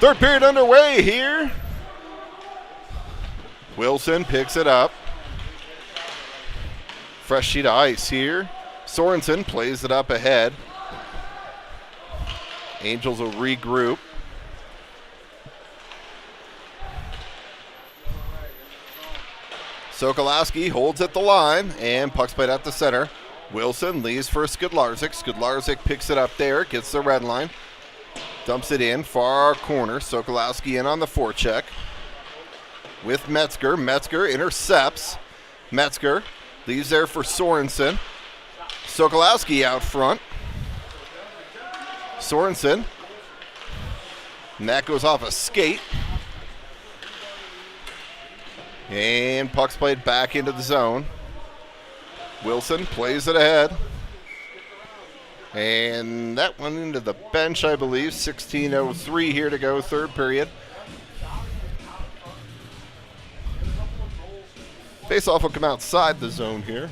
Third period underway here. Wilson picks it up. Fresh sheet of ice here. Sorensen plays it up ahead. Angels will regroup. Sokolowski holds at the line, and puck's played out the center. Wilson leaves for Skidlarczyk. Skidlarczyk picks it up there, gets the red line. Dumps it in, far corner. Sokolowski in on the forecheck. With Metzger. Metzger intercepts. Metzger leaves there for Sorensen. Sokolowski out front. Sorensen. And that goes off a skate. And puck's played back into the zone. Wilson plays it ahead. And that one into the bench, I believe. 16:03 here to go, third period. Face-off will come outside the zone here.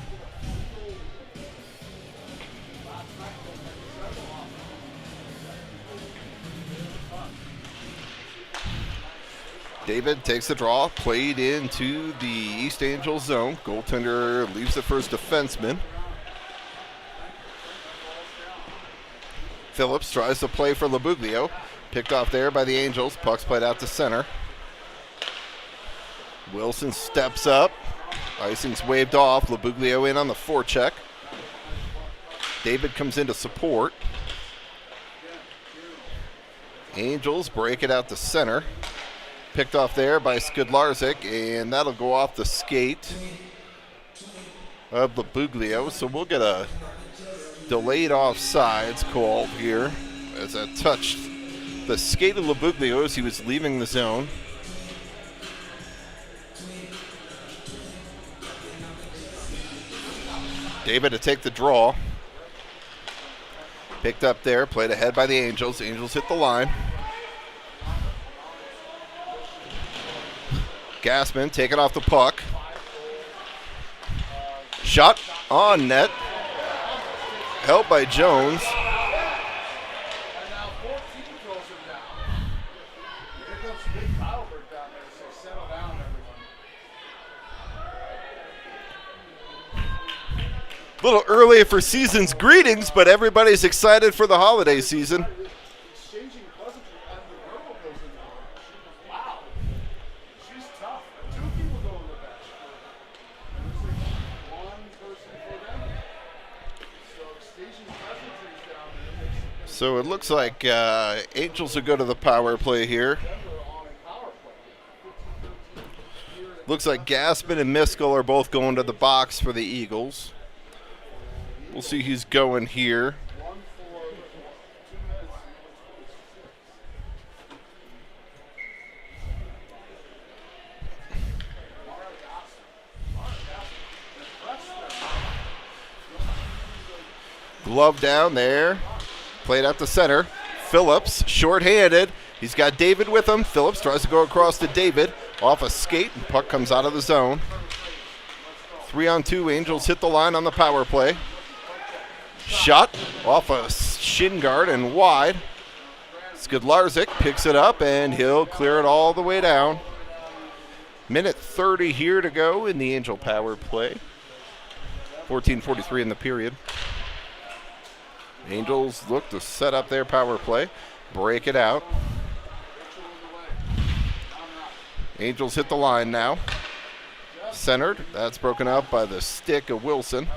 David takes the draw, played into the East Angels zone. Goaltender leaves it for his defenseman. Phillips tries to play for Labuglio. Picked off there by the Angels. Puck's played out to center. Wilson steps up. Icing's waved off. Labuglio in on the forecheck. David comes in to support. Angels break it out to center. Picked off there by Skidlarczyk, and that'll go off the skate of Labuglio. So we'll get a delayed offsides call here as that touched the skate of Labuglio as he was leaving the zone. David to take the draw. Picked up there, played ahead by the Angels. Angels hit the line. Gassman taking off the puck. Shot on net. Helped by Jones. And now 14 throws him down. Here comes Big Heidelberg down there, so settle down, everyone. A little early for season's greetings, but everybody's excited for the holiday season. Exchanging pleasantries, and the girl goes in there. Wow. She's tough. Two people go in the bench. There's like one person for them. So exchanging pleasantries down there makes it So it looks like Angels will go to the power play here. Denver on a power play. Looks like Gassman and Miskell are both going to the box for the Eagles. We'll see who's going here. 1 for 2 minutes. Glove down there. Played out to center. Phillips, shorthanded. He's got David with him. Phillips tries to go across to David. Off a skate, and puck comes out of the zone. 3-on-2, Angels hit the line on the power play. Shot off a shin guard and wide. Skidlarczyk picks it up, and he'll clear it all the way down. Minute 30 here to go in the Angel power play. 14:43 in the period. Angels look to set up their power play, break it out. Angels hit the line now. Centered. That's broken up by the stick of Wilson.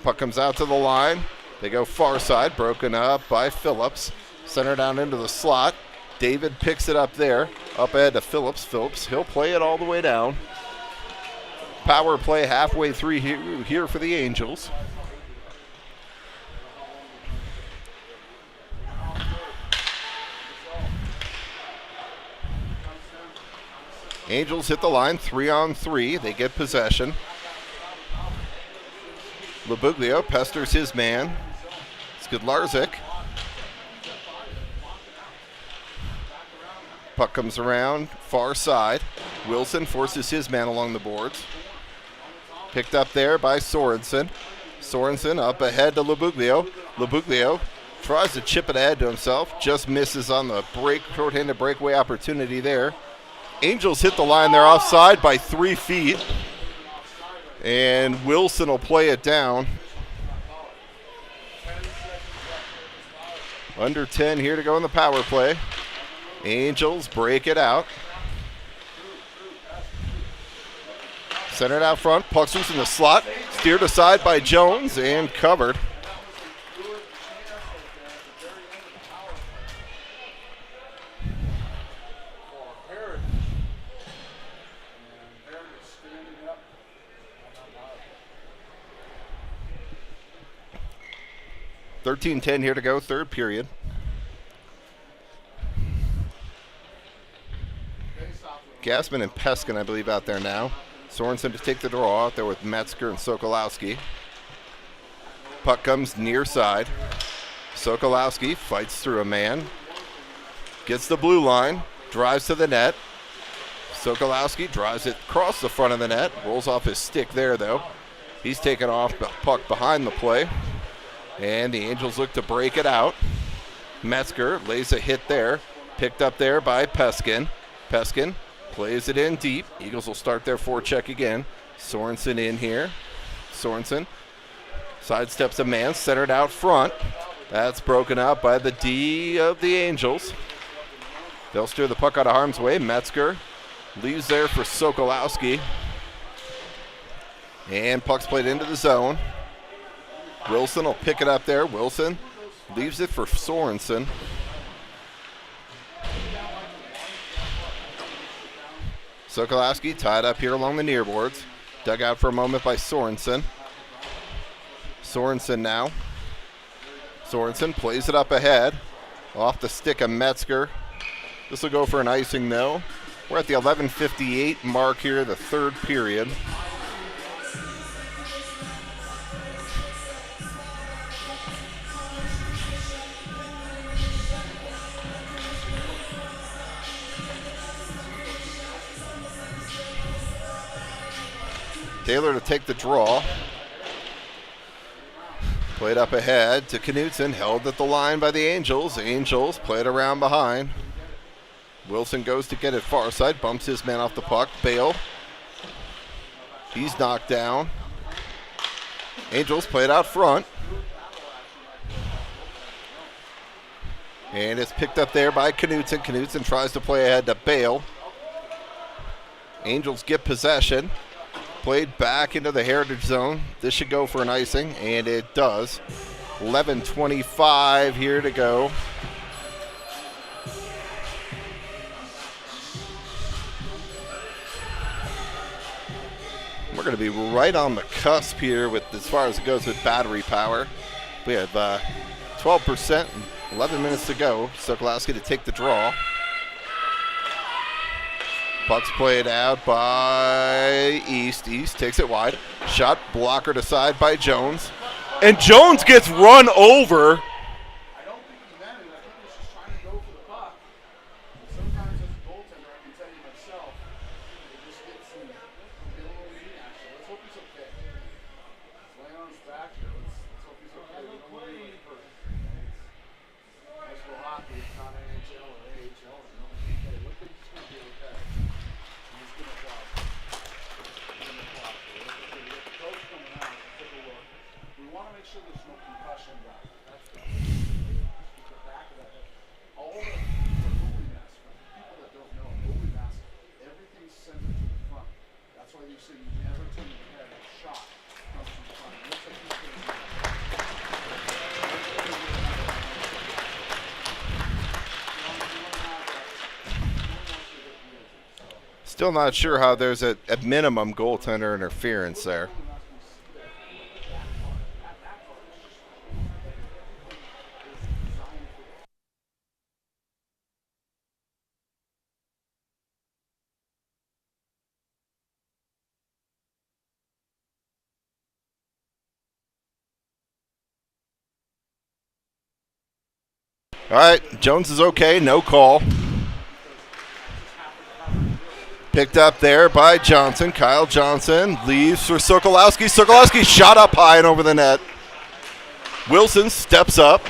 Puck comes out to the line. They go far side, broken up by Phillips. Center down into the slot. David picks it up there. Up ahead to Phillips. Phillips, he'll play it all the way down. Power play halfway through here for the Angels. Angels hit the line 3-on-3. They get possession. Labuglio pesters his man. Skidlarczyk. Puck comes around, far side. Wilson forces his man along the boards. Picked up there by Sorensen. Sorensen up ahead to Labuglio. Labuglio Tries to chip it ahead to himself. Just misses on the short-handed breakaway opportunity there. Angels hit the line there offside by 3 feet. And Wilson will play it down. Under 10 here to go in the power play. Angels break it out. Centered out front. Puck's loose in the slot. Steered aside by Jones and covered. $13-10 here to go, third period. Gassman and Peskin, I believe, out there now. Sorensen to take the draw out there with Metzger and Sokolowski. Puck comes near side. Sokolowski fights through a man. Gets the blue line. Drives to the net. Sokolowski drives it across the front of the net. Rolls off his stick there, though. He's taken off puck behind the play. And the Angels look to break it out. Metzger lays a hit there. Picked up there by Peskin. Peskin plays it in deep. Eagles will start their forecheck again. Sorensen in here. Sorensen sidesteps a man, centered out front. That's broken out by the D of the Angels. They'll steer the puck out of harm's way. Metzger leaves there for Sokolowski. And puck's played into the zone. Wilson will pick it up there. Wilson leaves it for Sorensen. Sokolowski tied up here along the near boards. Dug out for a moment by Sorensen. Sorensen now. Sorensen plays it up ahead. Off the stick of Metzger. This will go for an icing, though. We're at the 11:58 mark here, the third period. Taylor to take the draw. Played up ahead to Knutson, held at the line by the Angels. Angels played around behind. Wilson goes to get it far side, bumps his man off the puck. Bale. He's knocked down. Angels played out front. And it's picked up there by Knutson. Knutson tries to play ahead to Bale. Angels get possession. Played back into the Heritage Zone. This should go for an icing, and it does. 11:25 here to go. We're going to be right on the cusp here with as far as it goes with battery power. We have 12% and 11 minutes to go. Sokolowski to take the draw. Puck's played out by East. East takes it wide. Shot blocker to side by Jones. And Jones gets run over. I don't think he meant it. I think he was just trying to go for the puck. Sometimes as a goaltender, I can tell you myself, it just gets some little knee action. Let's hope he's okay. He's laying on his back here. Let's hope he's okay. We don't want to get hurt. High school hockey, it's not NHL or AHL. Hey, look at he's going to be okay. He's going to fly. He's going to fly. We have the coach coming out. Take a look. We want to make sure there's no concussion back. That's the back of that head. All the goalie masks, for people that don't know, goalie masks, everything's centered to the front. That's why you say you never turn your head. A shot comes from the front. It looks like he's going to be Still not sure how there's a minimum goaltender interference there. All right, Jones is okay, no call. Picked up there by Johnson. Kyle Johnson leaves for Sokolowski. Sokolowski shot up high and over the net. Wilson steps up.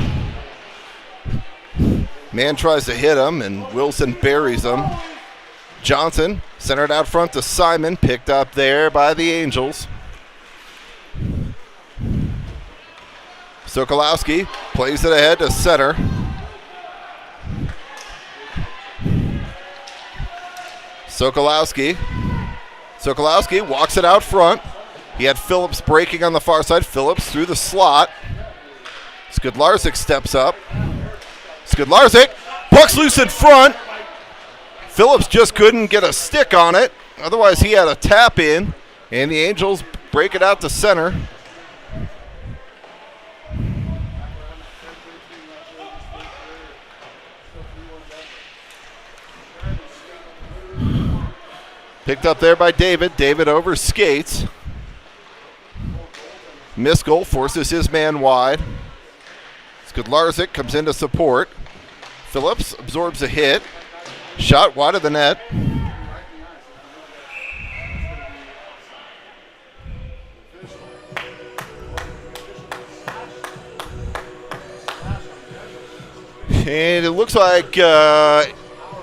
Man tries to hit him, and Wilson buries him. Johnson centered out front to Simon, picked up there by the Angels. Sokolowski plays it ahead to center. Sokolowski walks it out front. He had Phillips breaking on the far side. Phillips through the slot. Skudlarczyk steps up. Skudlarczyk, puck's loose in front. Phillips just couldn't get a stick on it. Otherwise, he had a tap in, and the Angels break it out to center. Picked up there by David. David over skates. Miskell forces his man wide. Skudlarczyk comes in to support. Phillips absorbs a hit. Shot wide of the net. And it looks like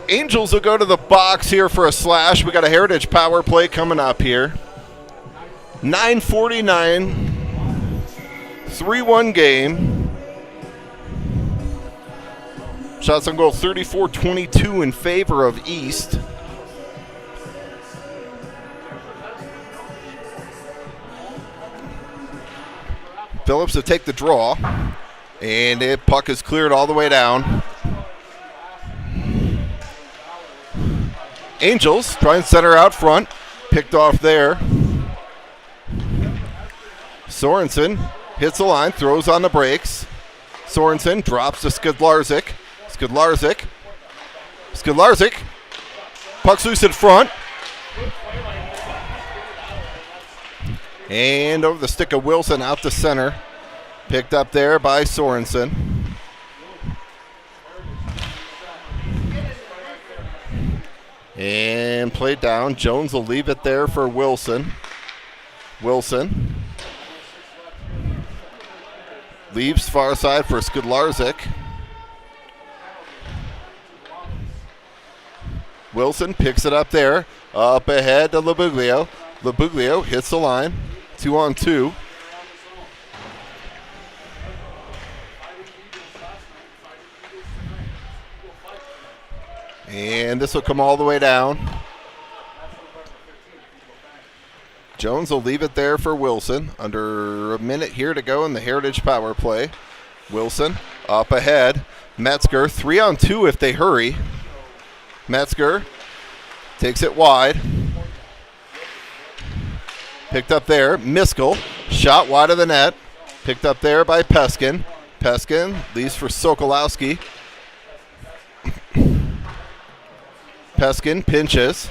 Angels will go to the box here for a slash. We got a Heritage power play coming up here. 9:49. 3-1 game. Shots on goal 34-22 in favor of East. Phillips to take the draw. And the puck is cleared all the way down. Angels try and center out front. Picked off there. Sorensen hits the line, throws on the brakes. Sorensen drops to Skudlarczyk. Skudlarczyk. Puck's loose in front. And over the stick of Wilson out to center. Picked up there by Sorensen. And played down. Jones will leave it there for Wilson. Wilson leaves far side for Skudlarczyk. Wilson picks it up there. Up ahead to Labuglio. Labuglio hits the line. 2-on-2. And this will come all the way down. Jones will leave it there for Wilson. Under a minute here to go in the Heritage power play. Wilson up ahead. Metzger 3-on-2 if they hurry. Metzger takes it wide. Picked up there. Miskell shot wide of the net. Picked up there by Peskin. Peskin leaves for Sokolowski. Peskin pinches.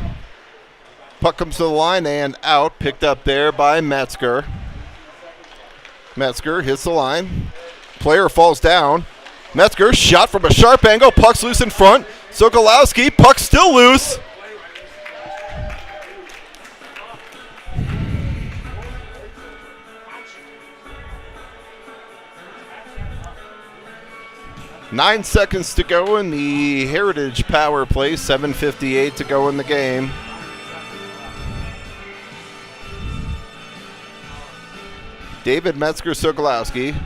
Puck comes to the line and out. Picked up there by Metzger. Metzger hits the line. Player falls down. Metzger shot from a sharp angle. Puck's loose in front. Sokolowski. Puck still loose. Nine seconds to go in the Heritage power play. 7:58 to go in the game. David Metzger, Sokolowski.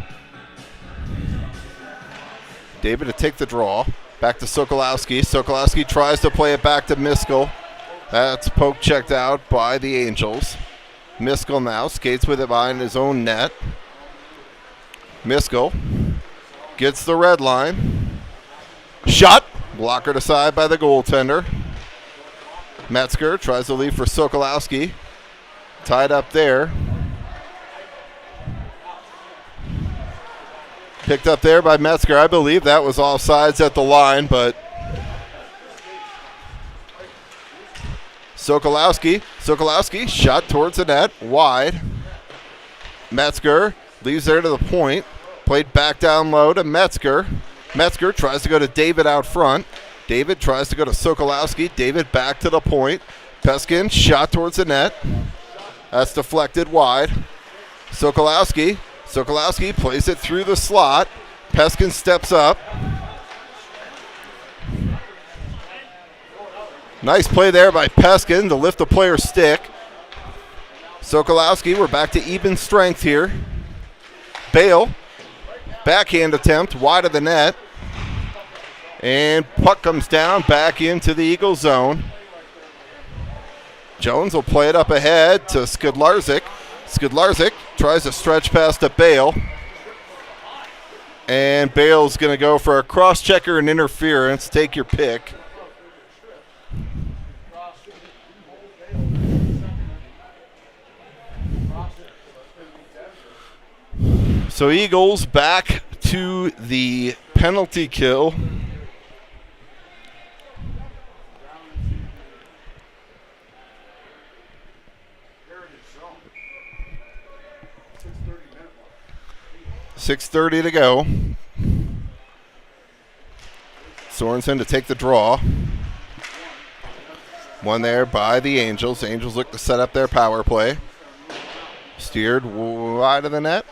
David to take the draw. Back to Sokolowski. Sokolowski tries to play it back to Miskell. That's poke checked out by the Angels. Miskell now skates with it behind his own net. Miskell gets the red line. Shot. Blockered aside by the goaltender. Metzger tries to leave for Sokolowski. Tied up there. Picked up there by Metzger. I believe that was offsides at the line, but Sokolowski shot towards the net, wide. Metzger leaves there to the point. Played back down low to Metzger. Metzger tries to go to David out front. David tries to go to Sokolowski. David back to the point. Peskin shot towards the net. That's deflected wide. Sokolowski plays it through the slot. Peskin steps up. Nice play there by Peskin to lift the player's stick. Sokolowski, we're back to even strength here. Bale, backhand attempt, wide of the net. And puck comes down back into the Eagle zone. Jones will play it up ahead to Skidlarczyk. Skidlarczyk tries to stretch past to Bale. And Bale's going to go for a cross-checker and interference. Take your pick. So Eagles back to the penalty kill. .6:30 to go. Sorensen to take the draw. One there by the Angels. The Angels look to set up their power play. Steered wide of the net.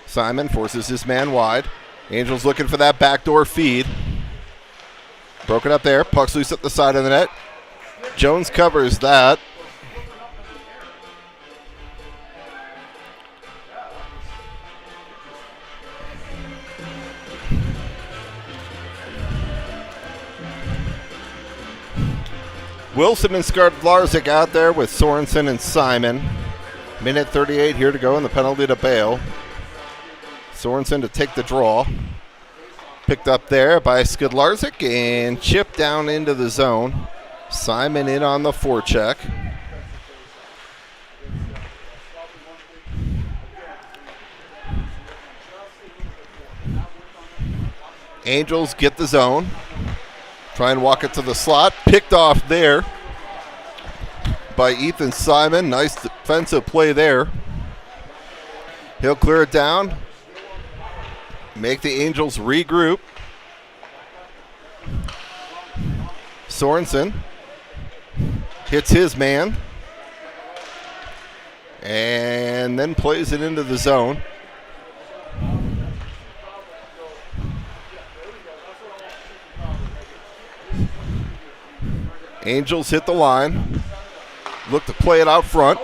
Simon forces his man wide. Angels looking for that backdoor feed. Broken up there. Puck's loose up the side of the net. Jones covers that. Wilson and Skidlarczyk out there with Sorensen and Simon. Minute 38 here to go in the penalty to Bale. Sorensen to take the draw. Picked up there by Skidlarczyk and chipped down into the zone. Simon in on the forecheck. Angels get the zone. Try and walk it to the slot. Picked off there by Ethan Simon. Nice defensive play there. He'll clear it down. Make the Angels regroup. Sorensen hits his man. And then plays it into the zone. Angels hit the line. Look to play it out front.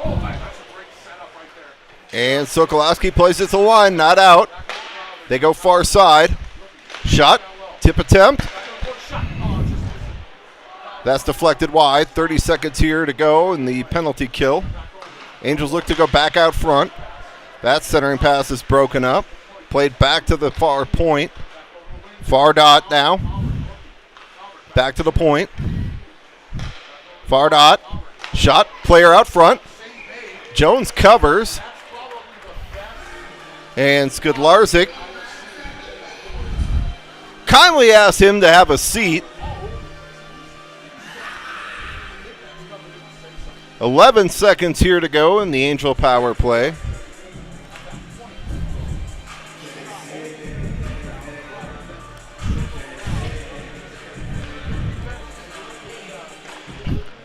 And Sokolowski plays it to the line, not out. They go far side. Shot, tip attempt. That's deflected wide. 30 seconds here to go in the penalty kill. Angels look to go back out front. That centering pass is broken up. Played back to the far point. Far dot now. Back to the point. Far dot. Shot. Player out front. Jones covers. And Skidlarczyk kindly asked him to have a seat. 11 seconds here to go in the Angel power play.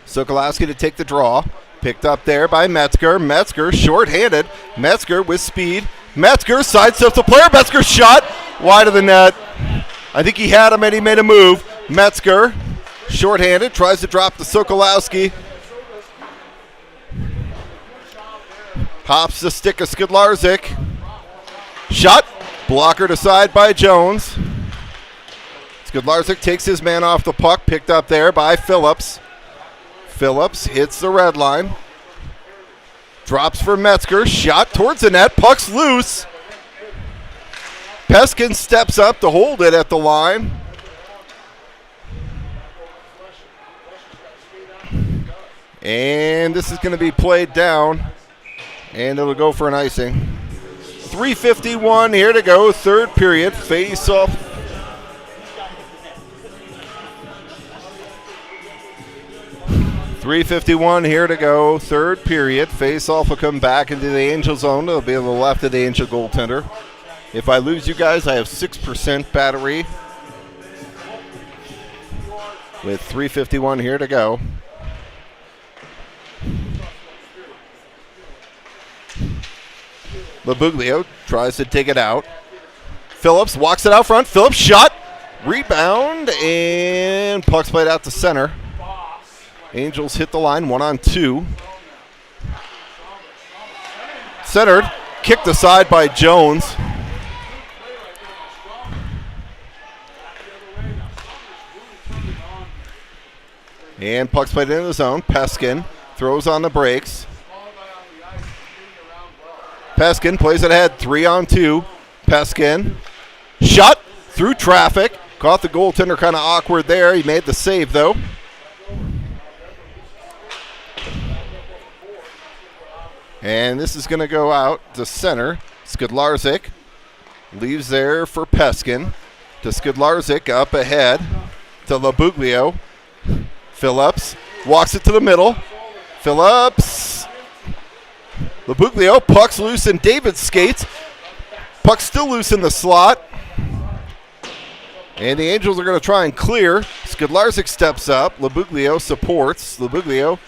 Sokolowski to take the draw. Picked up there by Metzger. Metzger short-handed. Metzger with speed. Metzger sidesteps the player. Metzger shot wide of the net. I think he had him and he made a move. Metzger short-handed. Tries to drop to Sokolowski. Hops the stick of Skidlarczyk. Shot. Blockered aside by Jones. Skidlarczyk takes his man off the puck. Picked up there by Phillips. Phillips hits the red line. Drops for Metzger. Shot towards the net. Puck's loose. Peskin steps up to hold it at the line. And this is going to be played down. And it'll go for an icing. 3:51 here to go. Third period. Face off. .351 here to go. Third period. Face-off will come back into the Angel zone. It'll be on the left of the Angel goaltender. If I lose you guys, I have 6% battery. With 3:51 here to go. Labuglio tries to dig it out. Phillips walks it out front. Phillips shot. Rebound, and puck's played out to center. Angels hit the line, 1-on-2. Centered, kicked aside by Jones. And puck's played into the zone. Peskin throws on the brakes. Peskin plays it ahead, 3-on-2. Peskin, shot through traffic. Caught the goaltender kind of awkward there. He made the save, though. And this is going to go out to center. Skidlarczyk leaves there for Peskin. To Skidlarczyk up ahead to Labuglio. Phillips walks it to the middle. Phillips. Labuglio, puck's loose and David skates. Puck's still loose in the slot. And the Angels are going to try and clear. Skidlarczyk steps up. Labuglio supports. Labuglio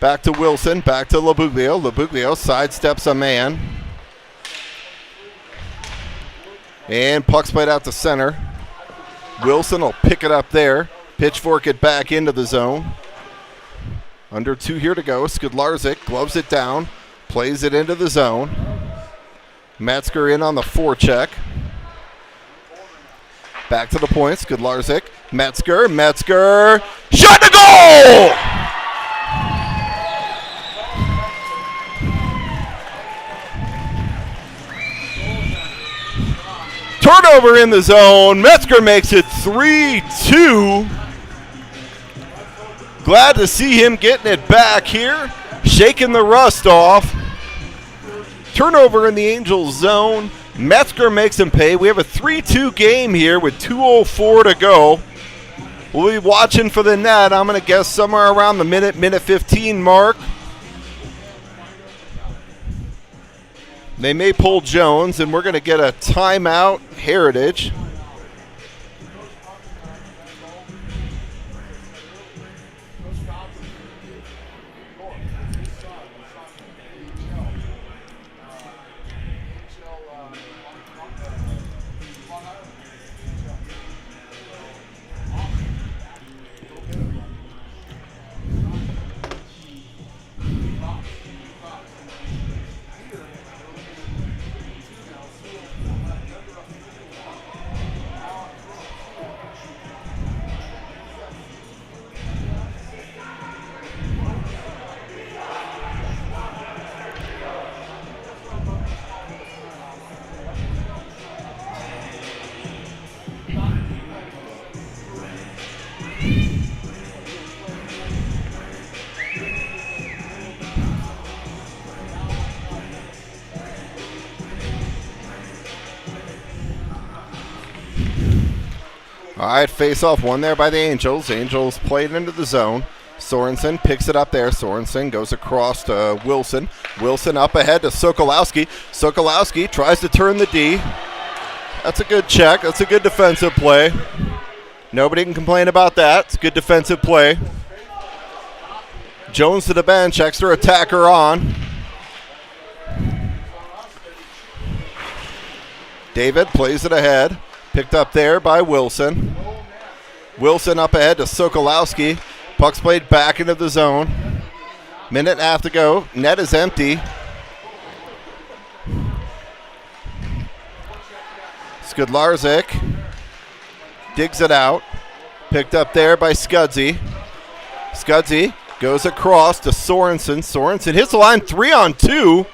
back to Wilson, back to Labuglio. Labuglio sidesteps a man. And puck's played out to center. Wilson will pick it up there. Pitchfork it back into the zone. Under 2 here to go. Skidlarczyk gloves it down, plays it into the zone. Metzger in on the forecheck. Back to the point. Skidlarczyk. Metzger. Shot to goal! Turnover in the zone. Metzger makes it 3-2. Glad to see him getting it back here, shaking the rust off. Turnover in the Angels zone. Metzger makes him pay. We have a 3-2 game here with 2:04 to go. We'll be watching for the net. I'm going to guess somewhere around the minute 15 mark. They may pull Jones, and we're going to get a timeout, Heritage. All right, face-off won there by the Angels. Angels played into the zone. Sorensen picks it up there. Sorensen goes across to Wilson. Wilson up ahead to Sokolowski. Sokolowski tries to turn the D. That's a good check. That's a good defensive play. Nobody can complain about that. It's a good defensive play. Jones to the bench. Extra attacker on. David plays it ahead. Picked up there by Wilson. Wilson up ahead to Sokolowski. Puck's played back into the zone. Minute and a half to go. Net is empty. Skidlarczyk digs it out. Picked up there by Scudzy. Scudzy goes across to Sorensen. Sorensen hits the line 3-on-2.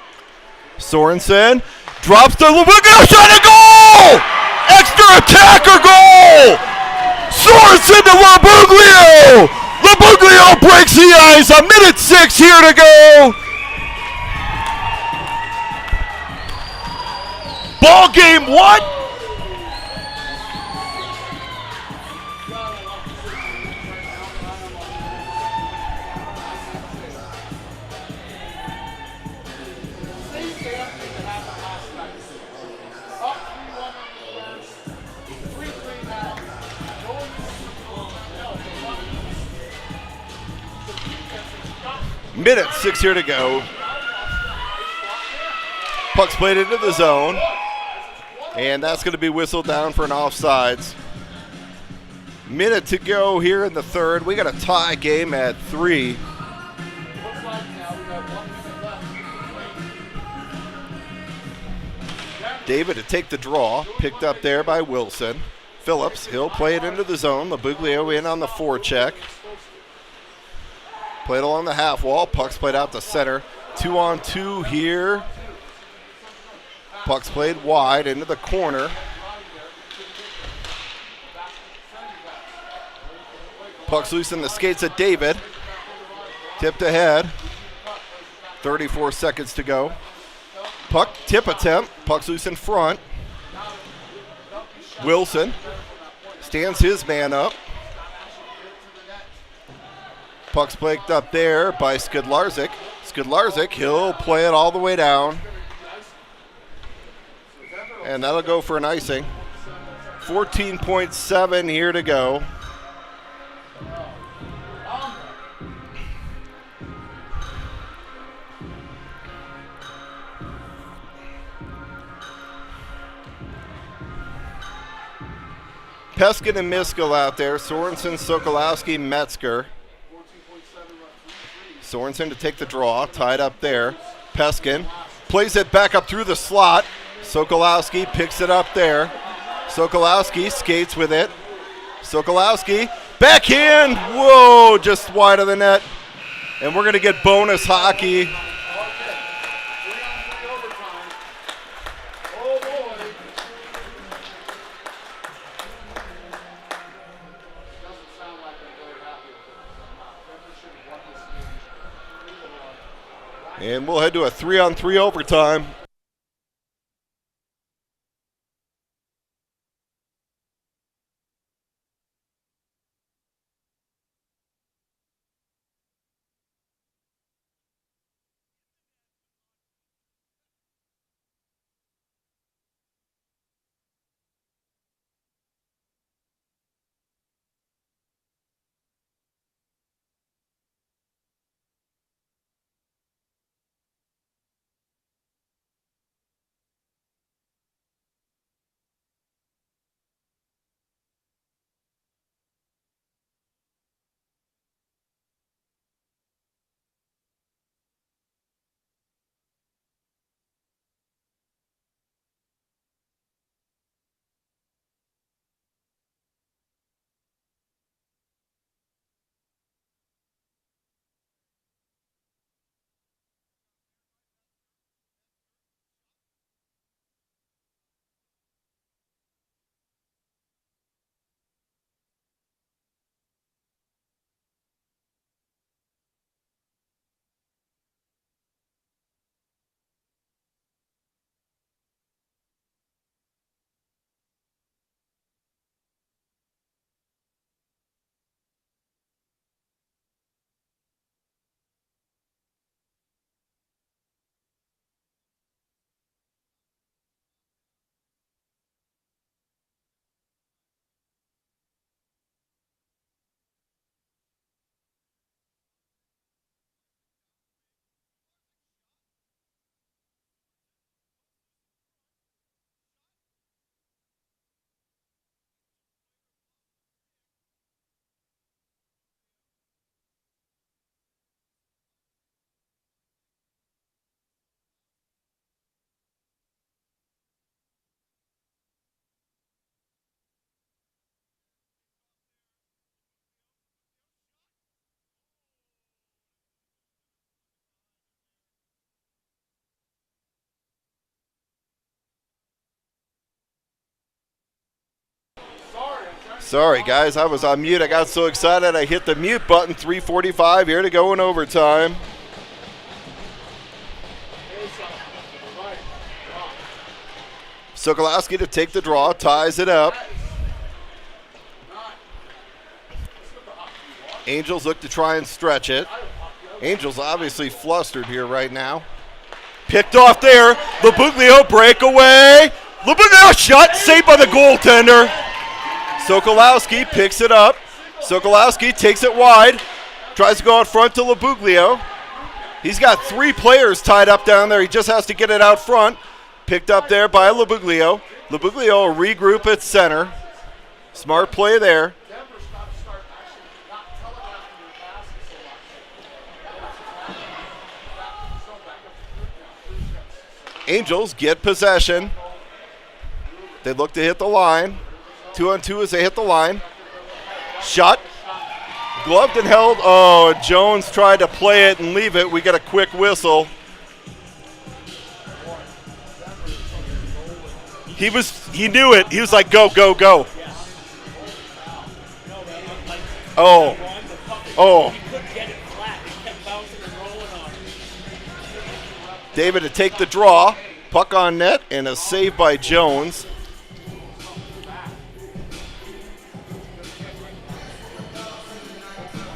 Sorensen drops to Labuglio. Shot and goal! Extra attacker goal! Sorensen to Labuglio! Labuglio breaks the ice. A minute 6 here to go. Ball game what? Minute 6 here to go. Puck's played into the zone. And that's going to be whistled down for an offsides. Minute to go here in the third. We got a tie game at 3. Looks like now we got 1 minute left. David to take the draw. Picked up there by Wilson. Phillips, he'll play it into the zone. Labuglio in on the forecheck. Played along the half wall. Puck's played out to center. 2-on-2 here. Puck's played wide into the corner. Puck's loose in the skates of David. Tipped ahead. 34 seconds to go. Puck tip attempt. Puck's loose in front. Wilson stands his man up. Puck's picked up there by Skidlarczyk. Skidlarczyk, he'll play it all the way down. And that'll go for an icing. 14.7 here to go. Peskin and Miskell out there. Sorensen, Sokolowski, Metzger. Sorensen to take the draw. Tied up there. Peskin plays it back up through the slot. Sokolowski picks it up there. Sokolowski skates with it. Sokolowski, backhand. Whoa, just wide of the net. And we're going to get bonus hockey. And we'll head to a 3-on-3 overtime. Sorry, guys, I was on mute. I got so excited I hit the mute button. 3:45 here to go in overtime. Sokolowski to take the draw, ties it up. Angels look to try and stretch it. Angels obviously flustered here right now. Picked off there. Labuglio breakaway. Labuglio shot, saved by the goaltender. Sokolowski picks it up. Sokolowski takes it wide. Tries to go out front to Labuglio. He's got 3 players tied up down there. He just has to get it out front. Picked up there by Labuglio. Labuglio will regroup at center. Smart play there. Angels get possession. They look to hit the line. 2-on-2 as they hit the line. Shot. Gloved and held. Oh, Jones tried to play it and leave it. We get a quick whistle. He knew it. He was like, go, go, go. Oh. Oh. David to take the draw. Puck on net and a save by Jones.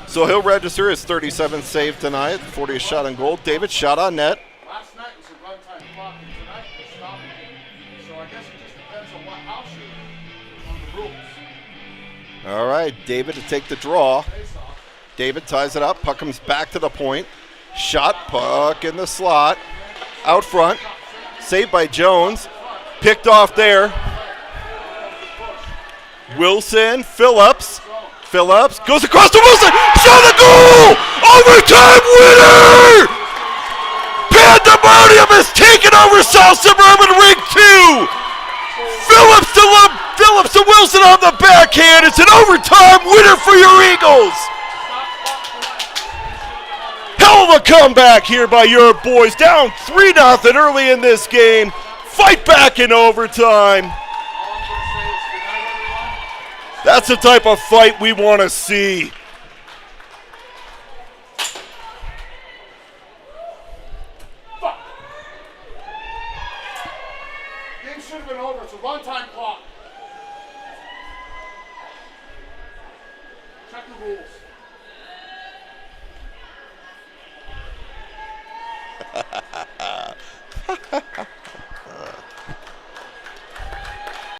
So he'll register his 37th save tonight, 40th shot on goal. David shot on net. Last night was a runtime clock, and tonight they're stopping it. So I guess it just depends on what house you're in, on the rules. All right, David to take the draw. Face off. David ties it up. Puck comes back to the point. Shot, puck in the slot. Out front. Saved by Jones. Picked off there. Wilson, Phillips. Phillips goes across to Wilson. Shot the goal! Overtime winner! Pandemonium has taken over South Suburban Ring 2. Phillips to Wilson on the backhand. It's an overtime winner for your Eagles. Hell of a comeback here by your boys. Down 3-0 early in this game. Fight back in overtime. That's the type of fight we want to see. Game should have been over. It's a runtime clock. Check the rules.